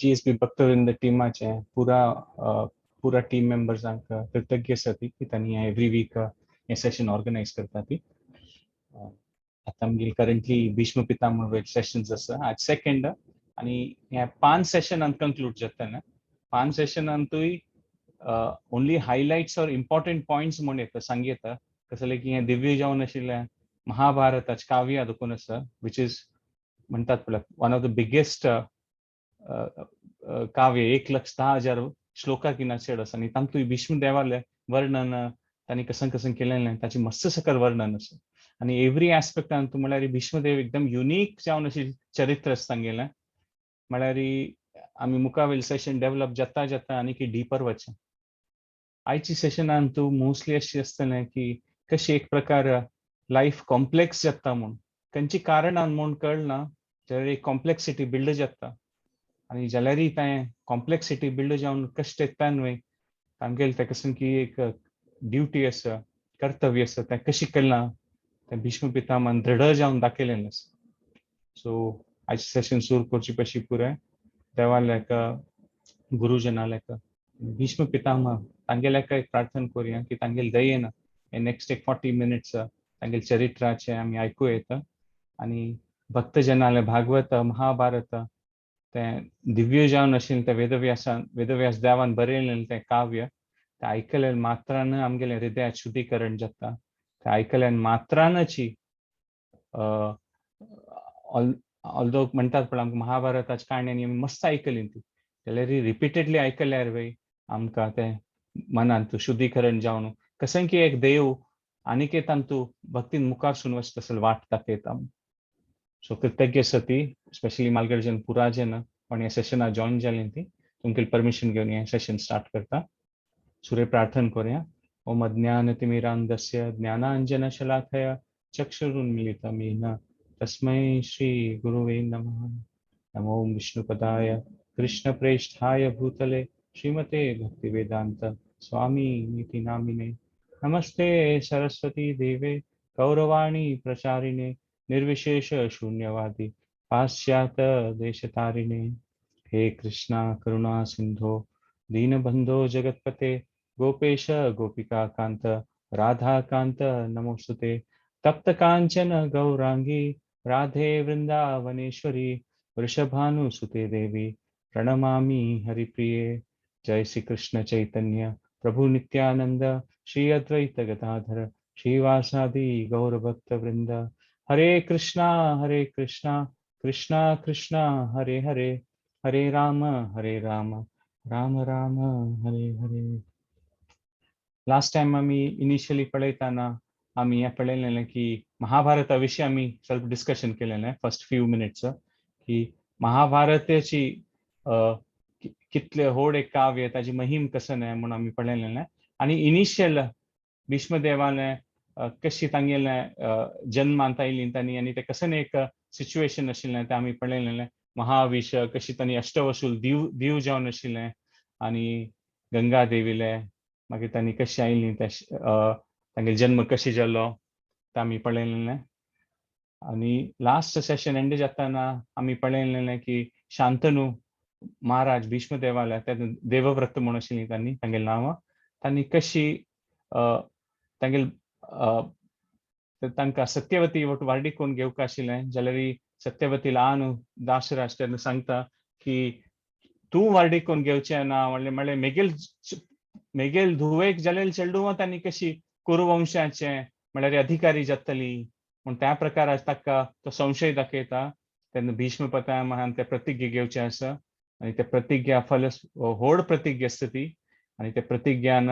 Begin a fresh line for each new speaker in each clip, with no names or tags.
GSB भक्तवृंद टीमाचे पुरा team मेंबर्सांक कृतज्ञ आसा ती की तांणी एवरी वीक हे सेशन ऑर्गनायज करता ती. आता आमगे करंटली भीष्म पितामह सेशन्स आसा आज सेकंड आणि हे 5 सेशन कंक्लूड जाता ना 5 सेशनांतूय ओनली हायलाइट्स और इम्पॉर्टंट पॉइंट्स म्हणून येता सांगता कसले की हे दिव्य जावन आशिल्ले महाभारताचे काव्य देखून आसा विच इज म्हणतात पळय वन ऑफ द बिगेस्ट काव्य 1,10,000 श्लोका किनाचेर आसा आणि तांतूय भीष्म देवाले वर्णन तांणी कसन कसन केलेलें ताची मस्त सकल वर्णन आसा आणि एवरी एस्पेक्टान म्हळ्यार भीष्मदेव एकदम युनिक जावन अशी चरित्र आसा तांगेलें म्हळ्यार आमी मुखावेल सेशन डेव्हलप जाता जाता आनी की डीपर वचचें आयची सेशनान तूं मोस्टली अशें आसतलें की कशी एक प्रकार लायफ कॉम्प्लेक्स जाता म्हूण खंयची कारणान म्हूण कळना जाल्यार एक कॉम्प्लेक्सिटी बिल्ड जाता आणि जाल्यारय तें कॉम्प्लेक्सिटी बिल्ड जावन कशें तेंता न्हय तांगेलें तें कसन की एक ड्युटी आसा कर्तव्य आसा तें कशें केलां तें भीष्म पितामहान दृढ जावन दाखयलेलें आसा सो आयचें सेशन सुरू करचे पयलीं पुराय देवालें गुरुजनालें भीष्म पितामह तांगेलें एक प्रार्थना करुया की तांगेले दयेन हे नेक्स्ट एक 40 मिनिट्स तांगेले चरित्राचे आमी आयकूं येता आणि भक्तजनाले भागवत महाभारत तें दिव्य जावन आशिल्लें तें वेदव्यास देवान बरयलेलें तें काव्य तें आयकलें मात्रान आमगेलें हृदयात शुद्धीकरण जाता तें आयकलें मात्रानची ऑल्दो म्हणटात पळय आमकां महाभारताची काणी आमी मस्त आयकली ती जाल्यार रिपिटेडली आयकल्यार वय आमकां तें मनांत शुद्धीकरण जावन कशें की एक देव आनीक तांतू भक्तीन मुखार सुन वचता तसले वाट दाखयता सो कृतज्ञ आसा ती स्पेशली मालगर्जन पुराजन पण ह्या सेशनाक जॉइन जालीं ती तुमगेलें परमिशन घेवन हें सेशन स्टार्ट करता सूर्य प्रार्थना करुया ओम अज्ञानतिमिरान्धस्य ज्ञानाञ्जनशलाकया चक्षुरुन्मीलितं येन तस्मै श्री गुरुवे नमः नमो विष्णुपदाय कृष्णप्रेष्ठाय भूतले श्रीमते भक्तिवेदांत स्वामी निति नामिने नमस्ते सरस्वती देवे गौरवाणी प्रचारिणे निर्विशेष शून्यवादी पाश्चात्य देशतारिणे हे कृष्णा करुणा सिंधो दीनबंधो जगतपते गोपेश गोपिका कांत राधा कांत नमोस्तुते तप्त कांचन गौरांगी राधे वृंदावनेश्वरी वृषभानुसुते देवी प्रणमामि हरिप्रिये जय श्री कृष्ण चैतन्य प्रभु नित्यानंद श्री अद्वैत गदाधर श्रीवासादि गौरभक्त वृंद हरे कृष्णा कृष्णा कृष्णा हरे हरे हरे राम राम राम हरे हरे लास्ट टाइम आम्ही इनिशियली पळयताना आम्ही हे पळयलेलें की महाभारता विशीं आमी ಸ್ವಲ್ಪ डिस्कशन केलेलें फर्स्ट फ्यू मिनिट्स की महाभारताची कितले व्हड एक काव्य ताची महिम कसन आहे म्हणून आमी पळयलेलें आनी इनिशियल भीष्मदेवालें कशी तांगेलें जन्मांत आयलीं तांणी आनी तें कसन एक सिच्युएशन आशिल्लें तें आमी पळयलेलें महाविष कशी तांणी अष्टवसूल दिव जावन आशिल्लें आनी गंगा देवीले मागीर तांणी कशी आयलीं तांगेलो जन्म कशी जालो तें आमी पळयलेलें आनी लास्ट सेशन एंड जाताना आमी पळयलेलें की शांतनू महाराज भीष्मदेवाले देवव्रत म्हणून आशिल्लीं तांणी तांगेलें नांव तांणी कशी तांगेल तांकां सत्यवती वार्डी कोण घेवंक आशिल्लें जाल्यार सत्यवती ल्हान दासराज तेन्ना सांगता की तूं वार्डी कोण घेवचें ना म्हणलें मेगेल धुवेक जालेल चेडूं तांणी कशी कुरुवंशाचें म्हळ्यार अधिकारी जातली म्हूण त्या प्रकारान ताका तो संशय दाखयता तेन्ना भीष्म पितामहान ते प्रतिज्ञा घेवचें आसा आनी ते प्रतिज्ञा व्हड प्रतिज्ञा आसता ती आनी ते प्रतिज्ञान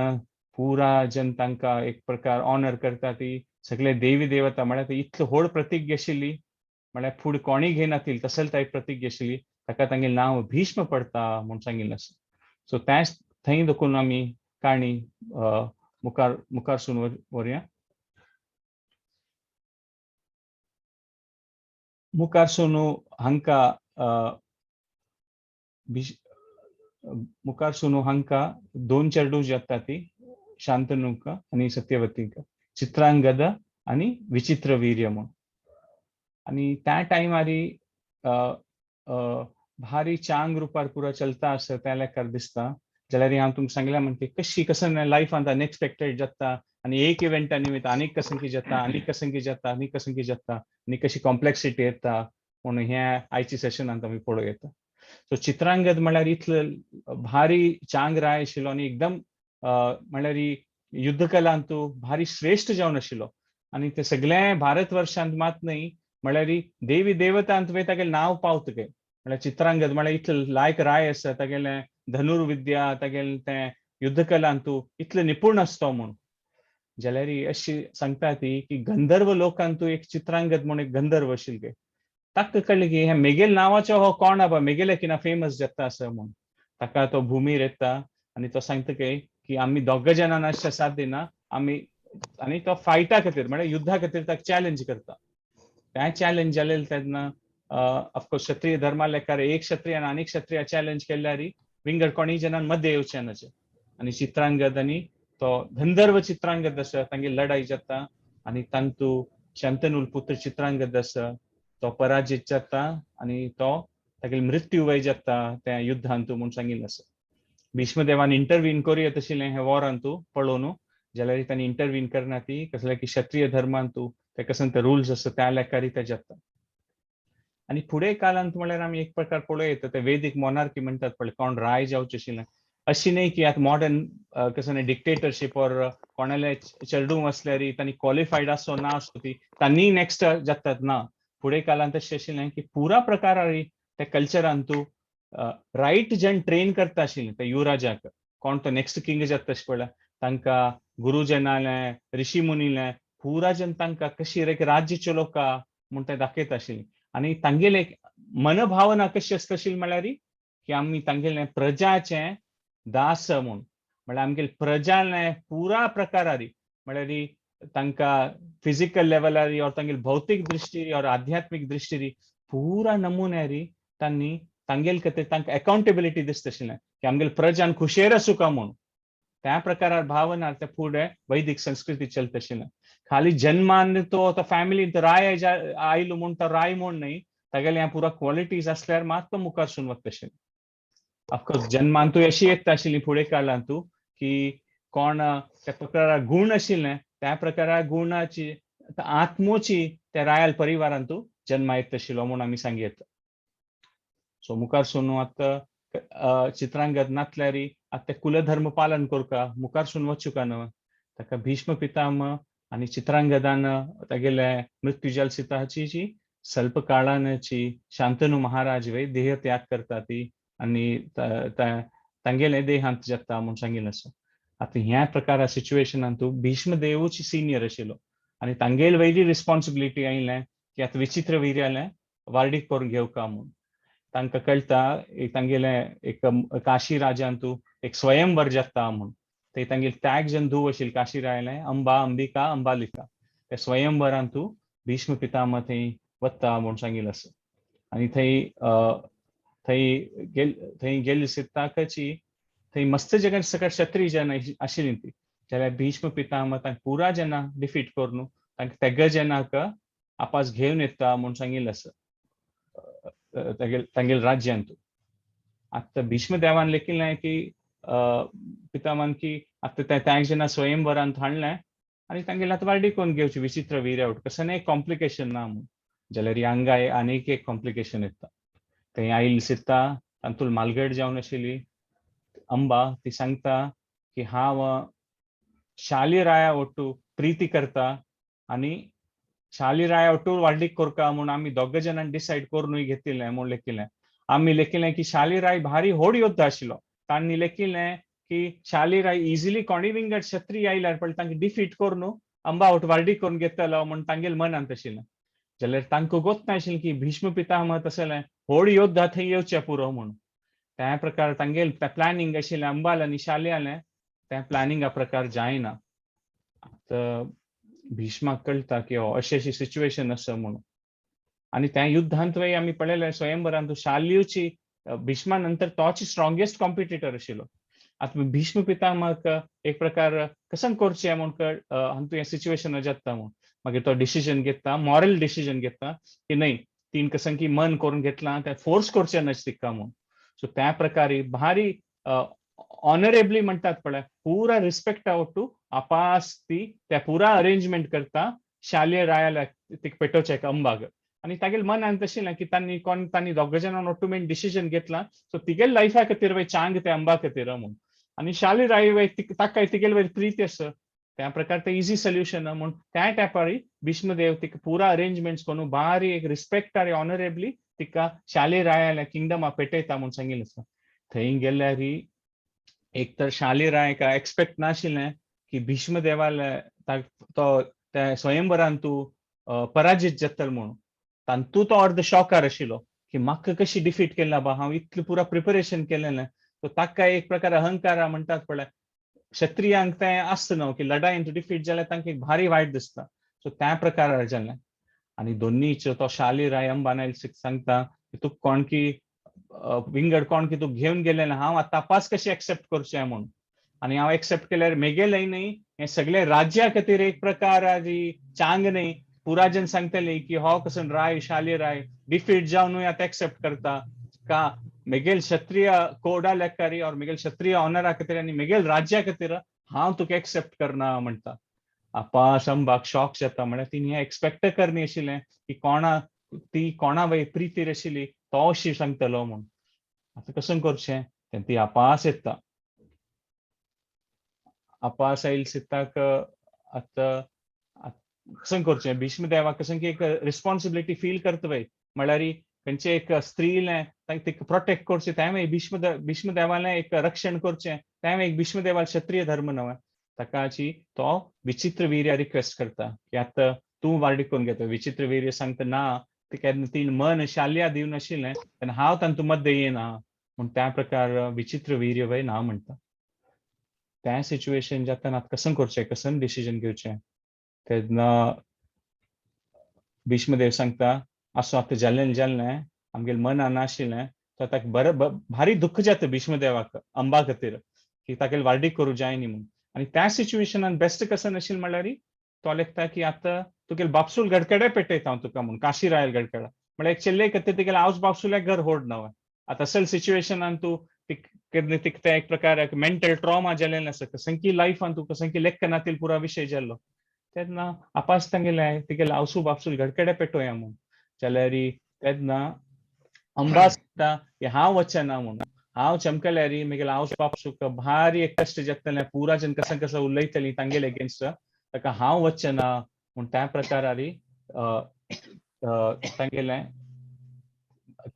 पुरा जन तांकां एक प्रकार ऑनर करता ती सगळे देवी देवता म्हळ्यार ती इतली व्हड प्रतिज्ञा आशिल्ली म्हळ्यार फुडें कोणीय घेनासली तसले टायप प्रतिज्ञा आशिल्ली ताका तांगेलें नांव भीष्म पडटा म्हूण सांगिल्लें आसा सो तेंच थंय देखून आमी काणी मुखार सुन व्हरया मुखार सुन हांकां मुखार सुन हांकां दोन चेडूं जाता ती शांतनूक आनी सत्यवतीक चित्रांगद आनी विचित्रवीर्य म्हूण आनी त्या टायमार भारी चांग रुपार पुरो चलता असं त्या लेकार दिसता जाल्यार हांव तुमकां सांगलें म्हणटी कशी कसन लायफांत अनएक्सपेक्टेड जाता आनी एक इव्हेंटा निमित्त आनीक कसंकी जाता आनीक कसंकी जाता आनीक कसंकी जाता आनी कशी कॉम्प्लेक्सिटी येता म्हणून हे आयच्या सेशनांत आमी पळोवं येता सो चित्रांगद म्हळ्यार इतलो भारी चांग राय आशिल्लो आनी एकदम म्हळ्यार ही युद्ध कलांतू भारी श्रेष्ठ जावन आशिल्लो आनी ते सगळे भारत वर्षांत मात न्हय म्हळ्यार ही देवी देवतांत तागेलें नांव पावता काय म्हळ्यार चित्रांगद म्हळ्यार इतलो लायक राय आसा तागेलें धनुर्विद्या तागेलें तें युद्ध कलांतू इतलो निपुण आसतो म्हूण जाल्यार अशी सांगता ती की गंधर्व लोकांतू एक चित्रांगद म्हूण एक गंधर्व आशिल्लो ताका कळ्ळें की हे मेगेल नांवाचो हो कोण आबा मेगेले किना फेमस जाता असं म्हूण ताका तो भुमीर येता आनी तो सांगता की आमी दोग जाणांना अशें साथ दिना आमी आनी तो फायटा खातीर म्हळ्यार युद्धा खातीर ताका चॅलेंज करता त्या चॅलेंज जालें तेन्ना ऑफकोर्स क्षत्रिय धर्मा लेकार एक क्षत्रियान आनीक क्षत्रिया चॅलेंज केल्यार विंगड कोणी जणांन मध्ये येवचें नाचे आनी चित्रांगद आनी तो गंधर्व चित्रांगद आसा तांगे लढाई जाता आनी तांतू शंतनूल पुत्र चित्रांगद आसा तो पराजीत जाता आनी तो तागेलो मृत्यू वय जाता त्या युद्धांतू म्हूण सांगिल्लें आसा भीष्मदेवान इंटरवीन करूं तशिल्लें हे वॉरांतू पळोवन जाल्यार तांणी इंटरवीन करना ती कसले की क्षत्रिय धर्मांतू ते कसन ते रुल्स आसा त्या लेकार ते जाता आनी फुडें कालांत म्हळ्यार आमी एक प्रकार पळोवं येता ते वेदीक मोनार्की म्हणटात पळय कोण राय जावचें आशिल्लें अशी न्हय की आतां मॉडर्न कसं डिक्टेटरशीप ऑर कोणाले चेडूं आसल्यार तांणी क्वॉलिफायड आसो ना आसो ती तांणी नेक्स्ट जातात ना फुडें कालांत अशें आशिल्लें की पुरा प्रकारान त्या कल्चरांतू रायट जन ट्रेन करता आशिल्लें त्या युवराजाक कोण तो नेक्स्ट किंग जाता तशें पळय तांकां गुरुजनालें ऋषी मुनीलें पुरा जन तांकां कशी एक राज्य चलोवका म्हूण ते दाखयता आशिल्लीं आनी तांगेले मनभावना कशी आसता आशिल्ली म्हळ्यार की आमी तांगेलें प्रजाचें दास म्हूण म्हळ्यार आमगेले प्रजालें पुरा प्रकारारी म्हळ्यार तांकां फिजिकल लेवलार और तांगेली भौतीक दृश्टी और आध्यात्मिक दृश्टी पुरा नमुन्यार तांणी तांगेले खातीर तांकां अकाउंटेबिलिटी दिसता आशिल्लें की आमगेले प्रजान खुशेर आसूं का म्हूण त्या प्रकारार भावना ते फुडें वैदिक संस्कृती चलता आशिल्लें खाली जन्मान तो फॅमिली राय आयलो म्हूण तो राय म्हूण न्हय तागेले ह्या पुरा क्वॉलिटीज आसल्यार मात तो मुखार सून वता आशिल्लें ऑफकोर्स जन्मांतू अशी येता आशिल्ली फुडें काळांतू की कोण त्या प्रकारार गुण आशिल्लें त्या प्रकारार गुणाची आत्मोची त्या रायल परिवारांतू जन्मा येता आशिल्लो म्हूण आमी सांगी येता सो मुखार सून आतां चित्रांगद नातल्यार आतां कुलधर्म पालन करता मुखार सून वचुका न्हय ताका भीष्म पितामह आनी चित्रांगदान तागेले मृत्यू जलसिताची जी स्वल्प काळानची शांतनू महाराज वे देह त्याग करता ती आनी तांगेले देहांत जाता म्हूण सांगिल्लें आसा आतां ह्या प्रकारा सिच्युएशनांतू भीष्म देवूच सिनियर आशिल्लो आनी तांगेले वयली रिस्पॉन्सिबिलिटी आयिल्लें की आतां विचित्र वीर्यालें वार्डीक करून घेवका म्हूण तांकां कळटा तांगेले एक काशी राजांतू एक स्वयंवर जाता म्हूण ते तांगेले त्याग जन धूव आशिल्ले काशी रायलें अंबा अंबिका अंबालिका त्या स्वयंवरांतू भीष्म पितामह थंय वता म्हूण सांगिल्लें आसा आनी थंय गेले सिद्धाकची थंय मस्त जगन सकट क्षत्रिय जन आशिल्लीं ती जाल्यार भीष्म पितामह तांकां पुरा जना डिफीट करून तांकां तेग जनाक आपास घेवन येता म्हूण सांगिल्लें आसा तांगेले राज्यांतू आतां भीष्म देवान लेखिल्लें की पितामहान की आतां त्या जना स्वयंवरांत हाडलें आनी तांगेले आतां वार्डी करून घेवची विचित्र वीर्यावट कसं एक कॉम्प्लिकेशन ना म्हूण जाल्यार हांगा आनीक एक कॉम्प्लिकेशन येता थंय आयिल्ली सीता तांतूल मालगड जावन आशिल्ली अंबा ती सांगता की हांव शाली राया ओट्टू प्रिती करता आनी शाली राया ओट्टू वाडीक करता म्हूण आमी दोग जाणांनी डिसायड करून घेतिल्लें म्हूण लेखिल्लें आमी लेखिल्लें की शाली राय भारी व्हड योद्धा आशिल्लो तांणी लेखिल्लें की शाली राय इजिली कोणी विंगड क्षत्रिय आयल्यार पण तांकां डिफीट करून अंबा ओट वाडीक करून घेतलो म्हूण तांगेले मनांत आशिल्लें जाल्यार तांकां गोत नाशिल्लें की भीष्म पितामह तसलें व्हड योद्धा थंय येवचें पुरो म्हूण त्या प्रकार तांगेले प्लॅनिंग आशिल्लें अंबाल आनी शालयालें त्या प्लॅनिंगा प्रकार जायना आतां भीष्माक कळटा की अशी अशी सिच्युएशन आसा म्हणून आनी त्या युद्धांत वय आमी पळयलें स्वयंवरांत शाल्यूची भीष्मा नंतर तोच स्ट्रॉंगेस्ट कॉम्पिटिटर आशिल्लो आतां भीष्म पितामहाक एक प्रकार कसन करचें म्हूण हांतू हें सिच्युएशन जाता म्हूण मागीर तो डिसिजन घेता मॉरल डिसिजन घेता की न्हय तीन कसं की मन करून घेतला त्या फोर्स करचे नच तिका म्हणून. सो त्या प्रकारे भारी ऑनरेबली म्हणतात पळय पुरा रिस्पेक्ट आवटू आपास ती त्या पुरा अरेंजमेंट करता शालेय रायाला तिक पेटोवचे अंबाग आणि तागेल मन ಅಂತ तशी की तांनी कोण तांनी दोग जणांनी ऑटोमेट डिसिजन घेतला सो तिगेल लाईफा खातीर वय चांग ते अंबा खातीर म्हणून आणि शालेय राय वय ताका तिगेल वय प्रीती आसा त्या प्रकार ते इजी सोल्युशन म्हणून त्या टायपारी भीष्मदेव तिका पुरा अरेंजमेंट्स करून भारी एक रिस्पेक्ट आरे ऑनरेबली तिका शालेय रायाला किंगडम पेटयता म्हणून सांगिल्लें आसा. थंय गेल्यार एक तर शालेय राय का एक्सपेक्ट नाशिल्लें की भीष्मदेवाला तो त्या स्वयंवरान तूं पराजीत जातल म्हणून तांतू तो अर्द शॉकार आशिल्लो की म्हाका कशी डिफीट केला बा हांव इतलें पुरा प्रिपरेशन केलेलें सो ताका एक प्रकार अहंकार म्हणटात पळय क्षत्रियांक तें आसता न्हू की लढायेन तूं डिफीट जाल्यार तांकां एक भारी वायट दिसता सो त्या प्रकारार जालें आणि दोनीचो तो शालेय राय अंबानायल सांगता की तूं कोण की विंगड कोण की तूं घेवन गेलेलें हांव आतां तपास कशी एक्सेप्ट करचें म्हणून आणि हांव एक्सेप्ट केल्यार मेगेलय न्ही हे सगळे राज्या खातीर एक प्रकाराची चांग न्ही पुराजन सांगतले की हो कसं राय शालेय राय डिफीट जावनूय आतां एक्सेप्ट करता का मेगेल क्षत्रिय कोडा लेखारी और मेगेल क्षत्रिय ऑनरा खातीर आनी मेगेल राज्या खातीर हांव तुका एक्सेप्ट करना म्हणटा आपास अंबाक शॉक जाता म्हळ्यार तिणी एक्सपेक्ट करनी आशिल्लें की ती कोणा वय प्रितीर आशिल्ली तो अशी सांगतलो म्हणून आतां कसं करचें तें ती आपास येता आपास आयल सिताक आतां कसं करचें भीष्मदेवाक कसं की एक रिस्पॉन्सिबिलिटी फील करता वय म्हळ्यार खंयचे एक स्त्रीलें तिका प्रोटेक्ट करचें त्या भीष्मदेवालें एक रक्षण करचें त्या एक भीष्मदेवाल क्षत्रिय धर्म न्हय ताकाची तो विचित्र वीर्य रिक्वेस्ट करता की आतां तूं वार्डी करून घेता विचित्र वीर्य सांगता ना केन्ना ती मन शाल्या दिवन आशिल्लें तेन्ना हांव तांतू मध्य येना म्हूण त्या प्रकार विचित्र वीर्य वय ना म्हणटा त्या सिच्युएशन जाताना कसं करचें कसं डिसिजन घेवचें तेन्ना भीष्मदेव सांगता असो आतां जाल्लें आमगेल मनान नाशिल्लें तर ताका भारी दुख्ख जाता भीष्मदेवाक अंबा खातीर की तागेल वार्डीक करूं जाय न्ही म्हणून आणि त्या सिच्युएशनान बेस्ट कसं नाशिल्लें म्हळ्यार तो लेखता की आतां तुगेल बापसूल गडकडे पेटयता हांव तुका म्हणून काशी रायल गडकडा म्हळ्यार एक चेल्ले खातीर तिगेल आवज बापसूल्याक घर व्हड न्हय आतां असल सिच्युएशनान तूं तिका एक प्रकार मेंटल ट्रॉमा जाल्लें आसा कसं की लायफान तूं कसं की लेख नातील पुरा विशय जाल्लो तेन्ना आपास तांगेलें तिगेल आवसू बापसूल गडकडे पेटोया म्हणून जाल्यार तेन्ना अंबा सांगता की हांव वचना म्हणून हांव चमकल्यार म्हगेल आवस बापसूक भारी एक कश्ट जातलें पुरा जन कसं कसं उलयतलीं तांगेले अगेन्स्ट ताका हांव वचना म्हूण त्या प्रकारार तांगेलें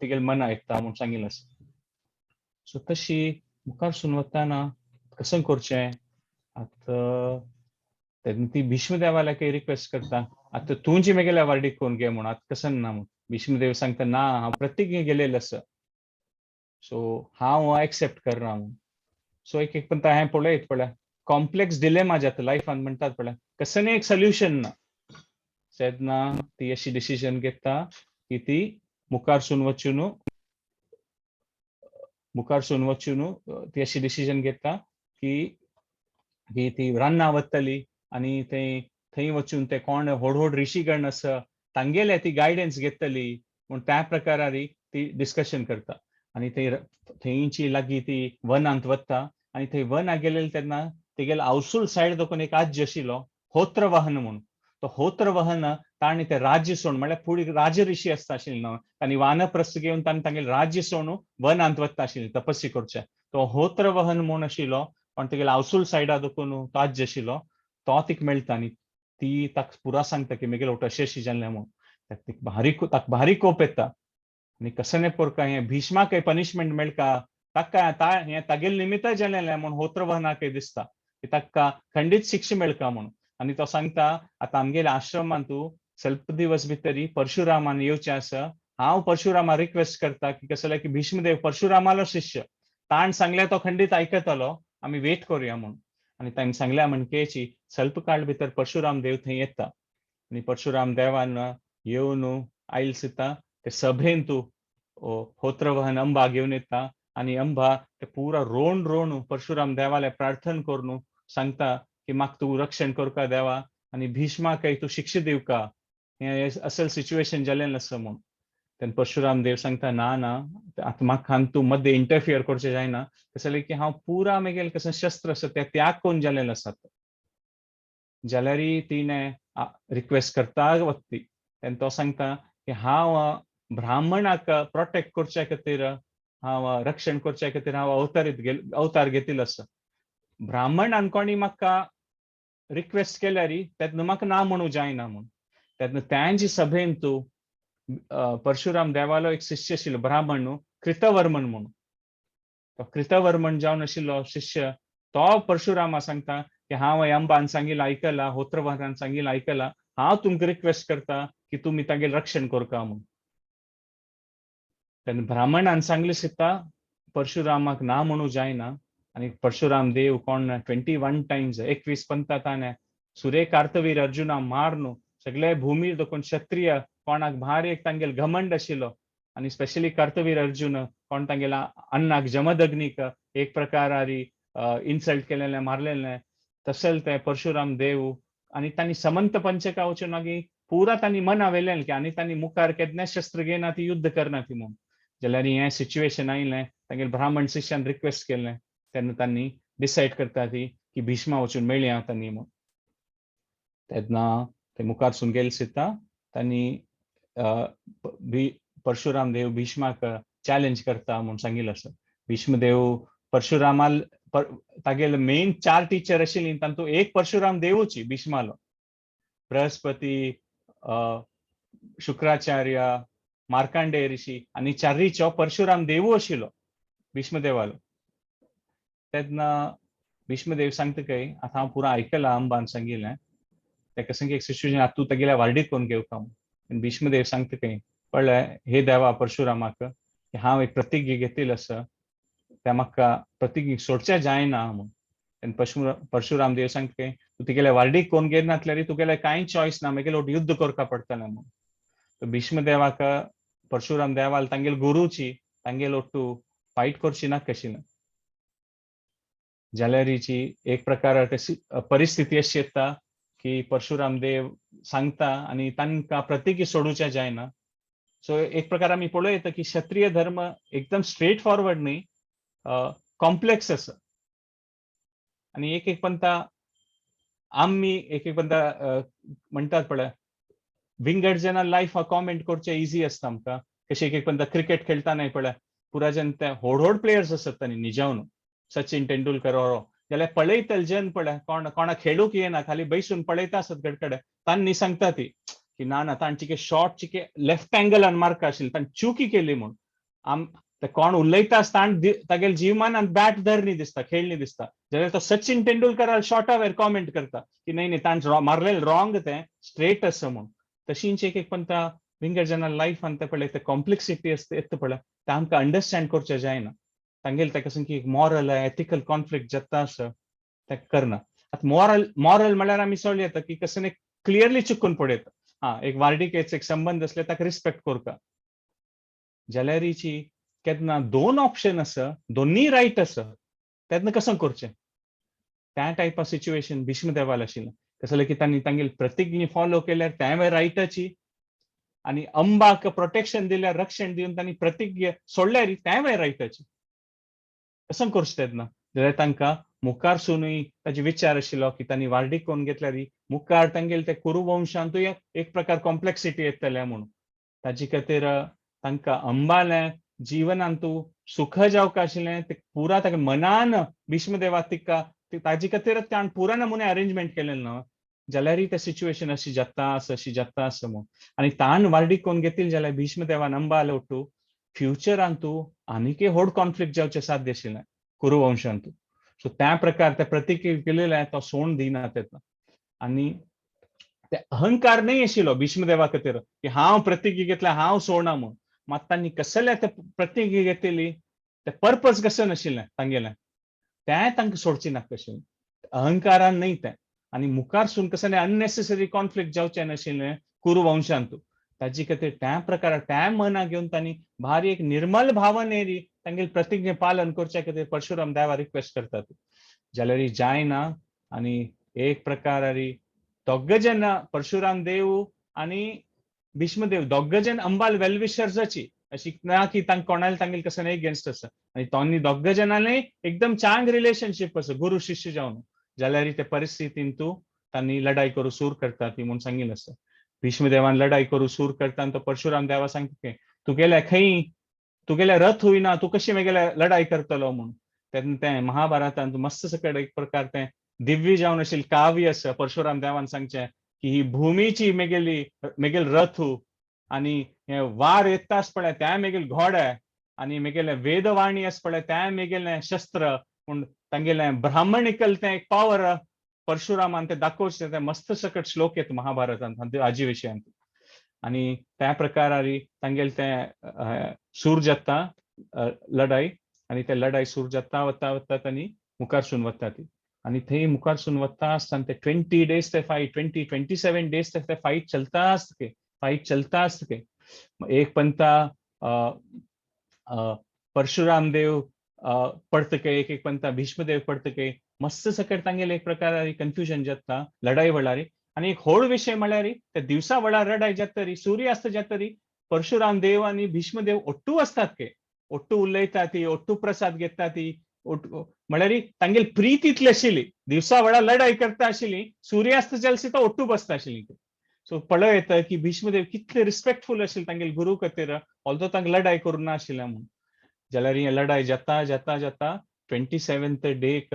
तिगेल मन आयकता म्हूण सांगिल्लें आसा सो तशी मुखार सून वताना कसं करचें आतां तेन्ना ती भीष्मदेवाला काही रिक्वेस्ट करता आतां तूं जी म्हगेल्या वार्डीक करून घे म्हणून आतां कसं ना म्हणून भीष्मदेव सांगता ना हांव प्रत्येक गेलेलो आसा सो हांव एक्सेप्ट करना म्हणून सो एक पण हांवें पळयत पळय कॉम्प्लेक्स डिलेमा जाता लायफान म्हणटात पळय कसं एक सोल्युशन ना तेन्ना ती अशी डिसिजन घेता की ती मुखार सून वचून ती अशी डिसिजन घेता की ती रान्नां वतली आणि थंय वचून ते कोण व्हड ऋषीगण आसा तांगेले ती गायडन्स घेतली म्हूण त्या प्रकारार ती डिस्कशन करता आणि थंयची लागीं ती वनांत वता आणि थंय वनां गेलेले तेन्ना तेगेले आवसूल सायड देखून एक राज्य आशिल्लो होत्रवाहन म्हणून तो होत्रवाहन ताणें तें राज्य सोडून म्हळ्यार फुडें राज ऋषी आसता आशिल्ले न्हय तांणी वानप्रस्थ घेवन तांगेले राज्य सोडून वनांत वता आशिल्ले तपस्या करचे तो होत्रवाहन म्हूण आशिल्लो पण तेगेले आवसूल सायडा देखून राज्य आशिल्लो तो तिका मेळटा आनी ती ताका पुरा सांगता की म्हगेलो अशें अशें जाल्लें म्हणून ताका भारी कोप येता आनी कसं पोरका हें भीष्माक पनिशमेंट मेळटा ताका हें तागेले निमित्त जाल्लें म्हूण होत्रवाहनाक दिसता की ताका खंडीत शिक्षा मेळटा म्हणून आनी तो सांगता आतां आमगेल्या आश्रमान तूं ಸ್ವಲ್ಪ दिवस भितर परशुरामान येवचें आसा हांव परशुरामा रिक्वेस्ट करता की कसं की भीष्मदेव परशुरामालो शिष्य ताण सांगल्यार तो खंडीत आयकतलो आमी वेट करुया म्हणून आनी तांणी सांगल्या म्हणकेची ಸ್ವಲ್ಪ काळ भितर परशुराम देव थंय येता आनी परशुराम देवान येवन आयल सिता ते सभेन तूं होत्रवाहन अंबा घेवन येता आनी अंबा ते पुरा रोवन परशुराम देवाले प्रार्थना करून सांगता की म्हाका तूं रक्षण करता देवा आनी भीष्माक तूं शिक्षा दिवका हें असल सिच्युएशन जाल्लें आसा म्हणून तेन्ना परशुराम देव सांगता ना ना आतां म्हाका तूं मध्य इंटरफियर करचें जायना. कसं जालें की हांव पुरा म्हगेलें कसं शस्त्र आसा तें त्याग करून जाल्लें आसात. जाल्यारय तिणें रिक्वेस्ट करता वक्ती तेन्ना तो सांगता की हांव ब्राह्मणाक प्रोटेक्ट करचे खातीर हांव रक्षण करचे खातीर हांव अवतार घेतिल्लो आसा. ब्राह्मणान कोणी म्हाका रिक्वेस्ट केल्यार तेन्ना म्हाका ना म्हणूं जायना म्हूण. तेन्ना त्यांचे सभेन तूं परशुराम देवालो एक शिष्य आशिल्लो ब्राह्मण न्हू कृतवर्मन म्हणून. तो कृतवर्मन जावन आशिल्लो शिष्य तो परशुरामा सांगता की हांव अंबान सांगिल्लें आयकलां, होत्रवारान सांगिल्लें आयकलां, हांव तुमकां रिक्वेस्ट करता की तुमी तागेलें रक्षण करता म्हूण. तेन्ना ब्राह्मणान सांगलें सिता परशुरामाक ना म्हणूं जायना. आनी परशुराम देव कोण 21 टायम्स 21 पंता ताणें सुरे कार्तवीर अर्जुना मारून सगळे भूमी देखून क्षत्रिय कोणाक भारी एक तांगेल घमंड आशिल्लो आनी स्पेशली कार्तवीर अर्जुन कोण तांगेला अन्नाक जमदग्नीक एक प्रकारारी इन्सल्ट केलेलें मारलेलें तशें ते परशुराम देव आनी तांणी समंत पंचका वचून मागीर पुरा तांणी मना वेलें की आनी तांणी मुखार केन्ना शस्त्र घेयना ती युद्ध करना ती म्हूण. जाल्यार हें सिच्युएशन आयलें तांगेले ब्राह्मण शिश्यान रिक्वेस्ट केलें तेन्ना तांणी डिसायड करता ती की भिष्मा वचून मेळया तांणी म्हूण. तेन्ना ते मुखारसून गेले सिता तांणी परशुराम देव भिष्माक चॅलेंज करता म्हणून सांगिल्लें आसा. भीष्म देव परशुरामाल तागेले मेन 4 टीचर आशिल्लीं तातूंत एक परशुराम देवूच भिष्मालो. बृहस्पती, शुक्राचार्य, मार्कांडेय ऋषी आनी चारीचो परशुराम देवू आशिल्लो भीष्मदेवालो. तेन्ना भीष्मदेव सांगता काय आतां हांव पुरो आयकलां अंबान सांगिल्लें तेका सांग एक सिच्युएशन आतां तूं तागेल्या वार्डीक कोन्न घेवता म्हूण. भीष्मदेव सांगता काय पळय हे देवा परशुरामाक की हांव एक प्रतिज्ञा घेतिल्लो आसा त्या म्हाका प्रतिज्ञा सोडचें जायना म्हूण. तेन्ना परशुराम देव सांगता काय तूं तुगेल्या वार्डीक कोन्न घेयना जाल्यार तुगेलें कांय चॉयस ना म्हगेलो युद्ध करपा पडटलें म्हूण. भीष्मदेवाक परशुराम देवाल तांगेल गुरुची तांगेल ओट्टू फायट करची नाका आशिल्लें. जाल्यारीची एक प्रकार परिस्थिती अशी येता की परशुराम देव सांगता आनी तांकां प्रतिज्ञा सोडूचें जायना. सो एक प्रकार आमी पळोवं येता की क्षत्रिय धर्म एकदम स्ट्रेट फॉरवर्ड न्ही, कॉम्प्लेक्स आसा. आनी एक एक पंता आमी एक एक पंता म्हणटात पळय विंगड जेन्ना लायफ कॉमेंट करचें इजी आसता आमकां. कशें एक एक पंता क्रिकेट खेळटाना पळय पुरा जेन्ना ते व्हड प्लेयर्स आसतात तांणी निजावन सचिन तेंडुलकर जाल्यार पळयतले जेन्न पळय कोणाक खेळूंक येना खाली बैसून पळयता आसत गडकडे तांणी सांगता ती की ना ना तांचे शॉट चिके लेफ्ट एंगलान मारका आशिल्लें तांणी चुकी केली म्हूण. ते कोण उलयता आसता तागेले जिवमानान बॅट धरनी दिसता खेळणी दिसता जाल्यार तो सचिन तेंडुलकर शॉटा वयर कॉमेंट करता की नाही तांणे मारलेलें रॉंग तें स्ट्रेट आसा म्हूण. तशींच एक एक पंता विंगड जेन्ना लायफान ते पळय ते कॉम्प्लेक्सिटी येता पळय ते आमकां अंडरस्टँड करचें जायना. तांगेल तेका सांग की मॉरल एथिकल कॉन्फ्लिक्ट जाता आसा ते करना. आतां मॉरल म्हळ्यार आमी सोडले येता की कसं क्लियरली चिकून पडयता एक वार्डीकेचो एक संबंध आसले ताका रिस्पेक्ट करता. जाल्यारीची केन्ना 2 ऑप्शन आसा दोन्ही रायट आसा तेन्ना कसं करचें त्या टायपा सिच्युएशन भीष्मदेवाल आशिल्लें. कसं की तांणी तांगेली प्रतिज्ञा फॉलो केल्यार त्या रायटाची आनी अंबाक प्रोटेक्शन दिल्यार रक्षण दिवन तांणी प्रतिज्ञा सोडल्यार त्या रायटाची. कसं करचें तेन्ना जाल्यार तांकां मुखार सुनूय ताचे विचार आशिल्लो की तांणी वार्डीक कोन्न घेतल्यार मुखार तांगेले ते कुरुवंशांतूय एक प्रकार कॉम्प्लेक्सिटी येतले म्हणून. ताचे खातीर तांकां अंबालें जिवनांतू सुख जावंक आशिल्लें ते पुरा ताका मनान भीष्मदेवा तिका ताजे खातीरच ताणें पुरा नमुने अरेंजमेंट केलेलें न्हू. जाल्यारय ते सिच्युएशन अशी जाता आसा म्हूण. आनी ताण वार्डीक कोन्न घेतिल्ले जाल्यार भीष्मदेवान अंबाल ओट्टू फ्युचरांतू आनीकय व्हड कॉन्फ्लिक्ट जावचें साध्य आशिल्लें कुरुवंशांतू. सो त्या प्रकार ते प्रतिज्ञा केलेलें तो सोडून दिना तेका. आनी ते अहंकार न्हय आशिल्लो भीष्मदेवा खातीर की हांव प्रतिज्ञा घेतल्या हांव सोडना म्हूण. मात तांणी कसले ते प्रतिज्ञा घेतिल्ली ते पर्पज कसं नाशिल्लें तांगेलें तें तांकां सोडची नाका आशिल्लें. अहंकारान न्हय तें. आनी मुखार सून कसं अननेसेसरी कॉन्फ्लिक्ट जावचें नाशिल्लें कुरुवंशांतू. ताजे खातीर त्या प्रकारान त्या मना घेवन तांणी भारी एक निर्मल भावनेरी तांगेली प्रतिज्ञा पालन करचे खातीर परशुराम देवा रिक्वेस्ट करतात. जाल्यार जायना आनी एक प्रकारारी दोग जेन्ना परशुराम देव आनी भीष्मदेव दोग जन अंबाल वेलविशर जाची अशी ना की तांक कोणाला तांगेल कसं नाही अगेन्स्ट असं आणि तोनी दोग जनांनी एकदम चांग रिलेशनशिप असं गुरु शिष्य जावन जाल्यार ते परिस्थितीन तू तांणी लढाई करू सूर करता ती म्हणून सांगितलं असं भीष्मदेवान लढाई करू सूर करता तो परशुराम देवा सांगता तू गेल्या खंय तू गेल्या रथ होईना तू कशी गेल्या लढाई करतलो म्हणून ते महाभारतांत मस्त सकट एक प्रकार ते दिव्य जावन असेल काव्य असं परशुराम देवान सांगचे की ही भूमीची मेगेल रथ आणि हे वार येताच पळय त्या मेगेल घोडे आणि मेगेले वेदवाणी आस पळय त्या मेगेले शस्त्र पूण तांगेले ब्राह्मणिकल ते एक पावर परशुरामान ते दाखोवचे ते मस्त सकट श्लोक येत महाभारतांत हाजी विशयांत आणि त्या प्रकारारी तांगेल ते सूर जाता लढाई आणि ते लढाई सूर जाता वता वता तांणी मुखार सून वता ती आणि थंय मुखार सून वता आसतना ते 20 days ते फाईट 27 days ते फाईट चलता आसतके फाईट चलता आसतके एक पंता परशुराम देव पडतके एक पंता भीष्मदेव पडतके मस्त सकट तांगेले एक प्रकार कन्फ्युजन जाता लढाई वळारी आणि एक होड विषय म्हळ्यार त्या दिवसा वळार लढाई जातरी सूर्यास्त जातरी परशुराम देव आणि भीष्मदेव ओट्टू असतात के ओट्टू उलयता ती ओट्टू प्रसाद घेता ती म्हळ्यार तांगेल प्रीत इतली आशिल्ली दिवसा वळार लढाई करता आशिल्ली सूर्यास्त जालसी तो ओट्टू बसता आशिल्ली सो पळय येता की भीष्मदेव कितले रिस्पेक्टफुल आशिल्ले तांगेल गुरु खातीर ऑल्दो तांकां लढाई करूं ना आशिल्लें म्हणून जाल्यार ही लढाई जाता जाता जाता 27th डेक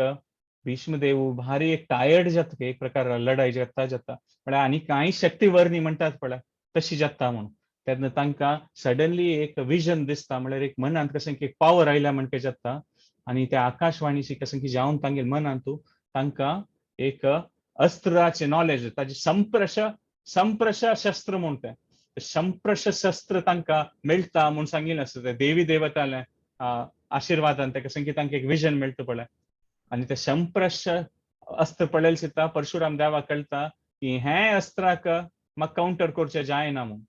भीष्मदेव भारी एक टायर्ड जाता एक प्रकार लढाई जाता जाता म्हळ्यार आनी कांय शक्ती वर्णी म्हणटात पळय तशी जाता म्हणून तेन्ना तांकां सडनली एक विजन दिसता म्हळ्यार एक मनांत कशें की पावर आयल्या म्हणके जाता आणि त्या आकाशवाणीची कशें की जावन तांगेल मनांत तांकां एक अस्त्राचे नॉलेज ताची संप्रश शस्त्र म्हणते संप्रश शस्त्र तांकां मेळटा म्हणून सांगिल्लें आसता ते देवी देवताले आशीर्वादान ताका कशें की तांकां एक विजन मेळटा पळय आणि ते संप्रश अस्त्र पळयल सुद्दां परशुराम देवाक कळटा की हे अस्त्राक म्हाका काउंटर करचें जायना म्हणून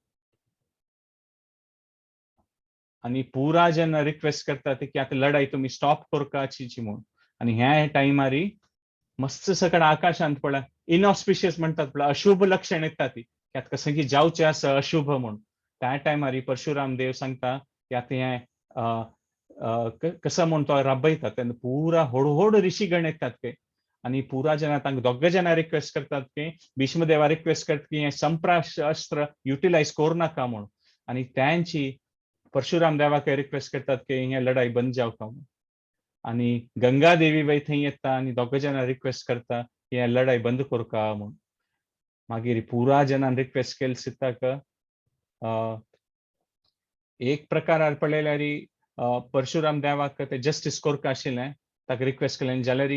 आणि पुरा जन रिक्वेस्ट करतात की आता लढाई तुम्ही स्टॉप करपाची म्हणून आणि ह्या टायमारी मस्त सकट आकाशांत पळय इनऑस्पिशियस म्हणतात पळय अशुभ लक्षण येतात ती की आता कसं की जावचें आसा अशुभ म्हणून त्या टायमारी परशुराम देव सांगता की आता हे कसं म्हणून तो राबयता तेन्ना पुरा हळूहळू ऋषीगण येतात ते आणि पुरा जना तांकां दोग जाणां रिक्वेस्ट करतात की भीष्मदेवा रिक्वेस्ट करता की हे संप्राश अस्त्र युटिलायज करू नाका म्हणून आणि त्यांची परशुराम देवाक रिक्वेस्ट करतात की हे लढाई बंद जावका म्हणून आणि गंगा देवी बाई थंय येता आणि दोग जाणां रिक्वेस्ट करता की हे लढाई बंद करका म्हणून मागीर पुरा जनान रिक्वेस्ट केली सिताक एक प्रकारार पळयल्यार परशुराम देवाक ते जस्टिस करता आशिल्लें ताका रिक्वेस्ट केलें जाल्यार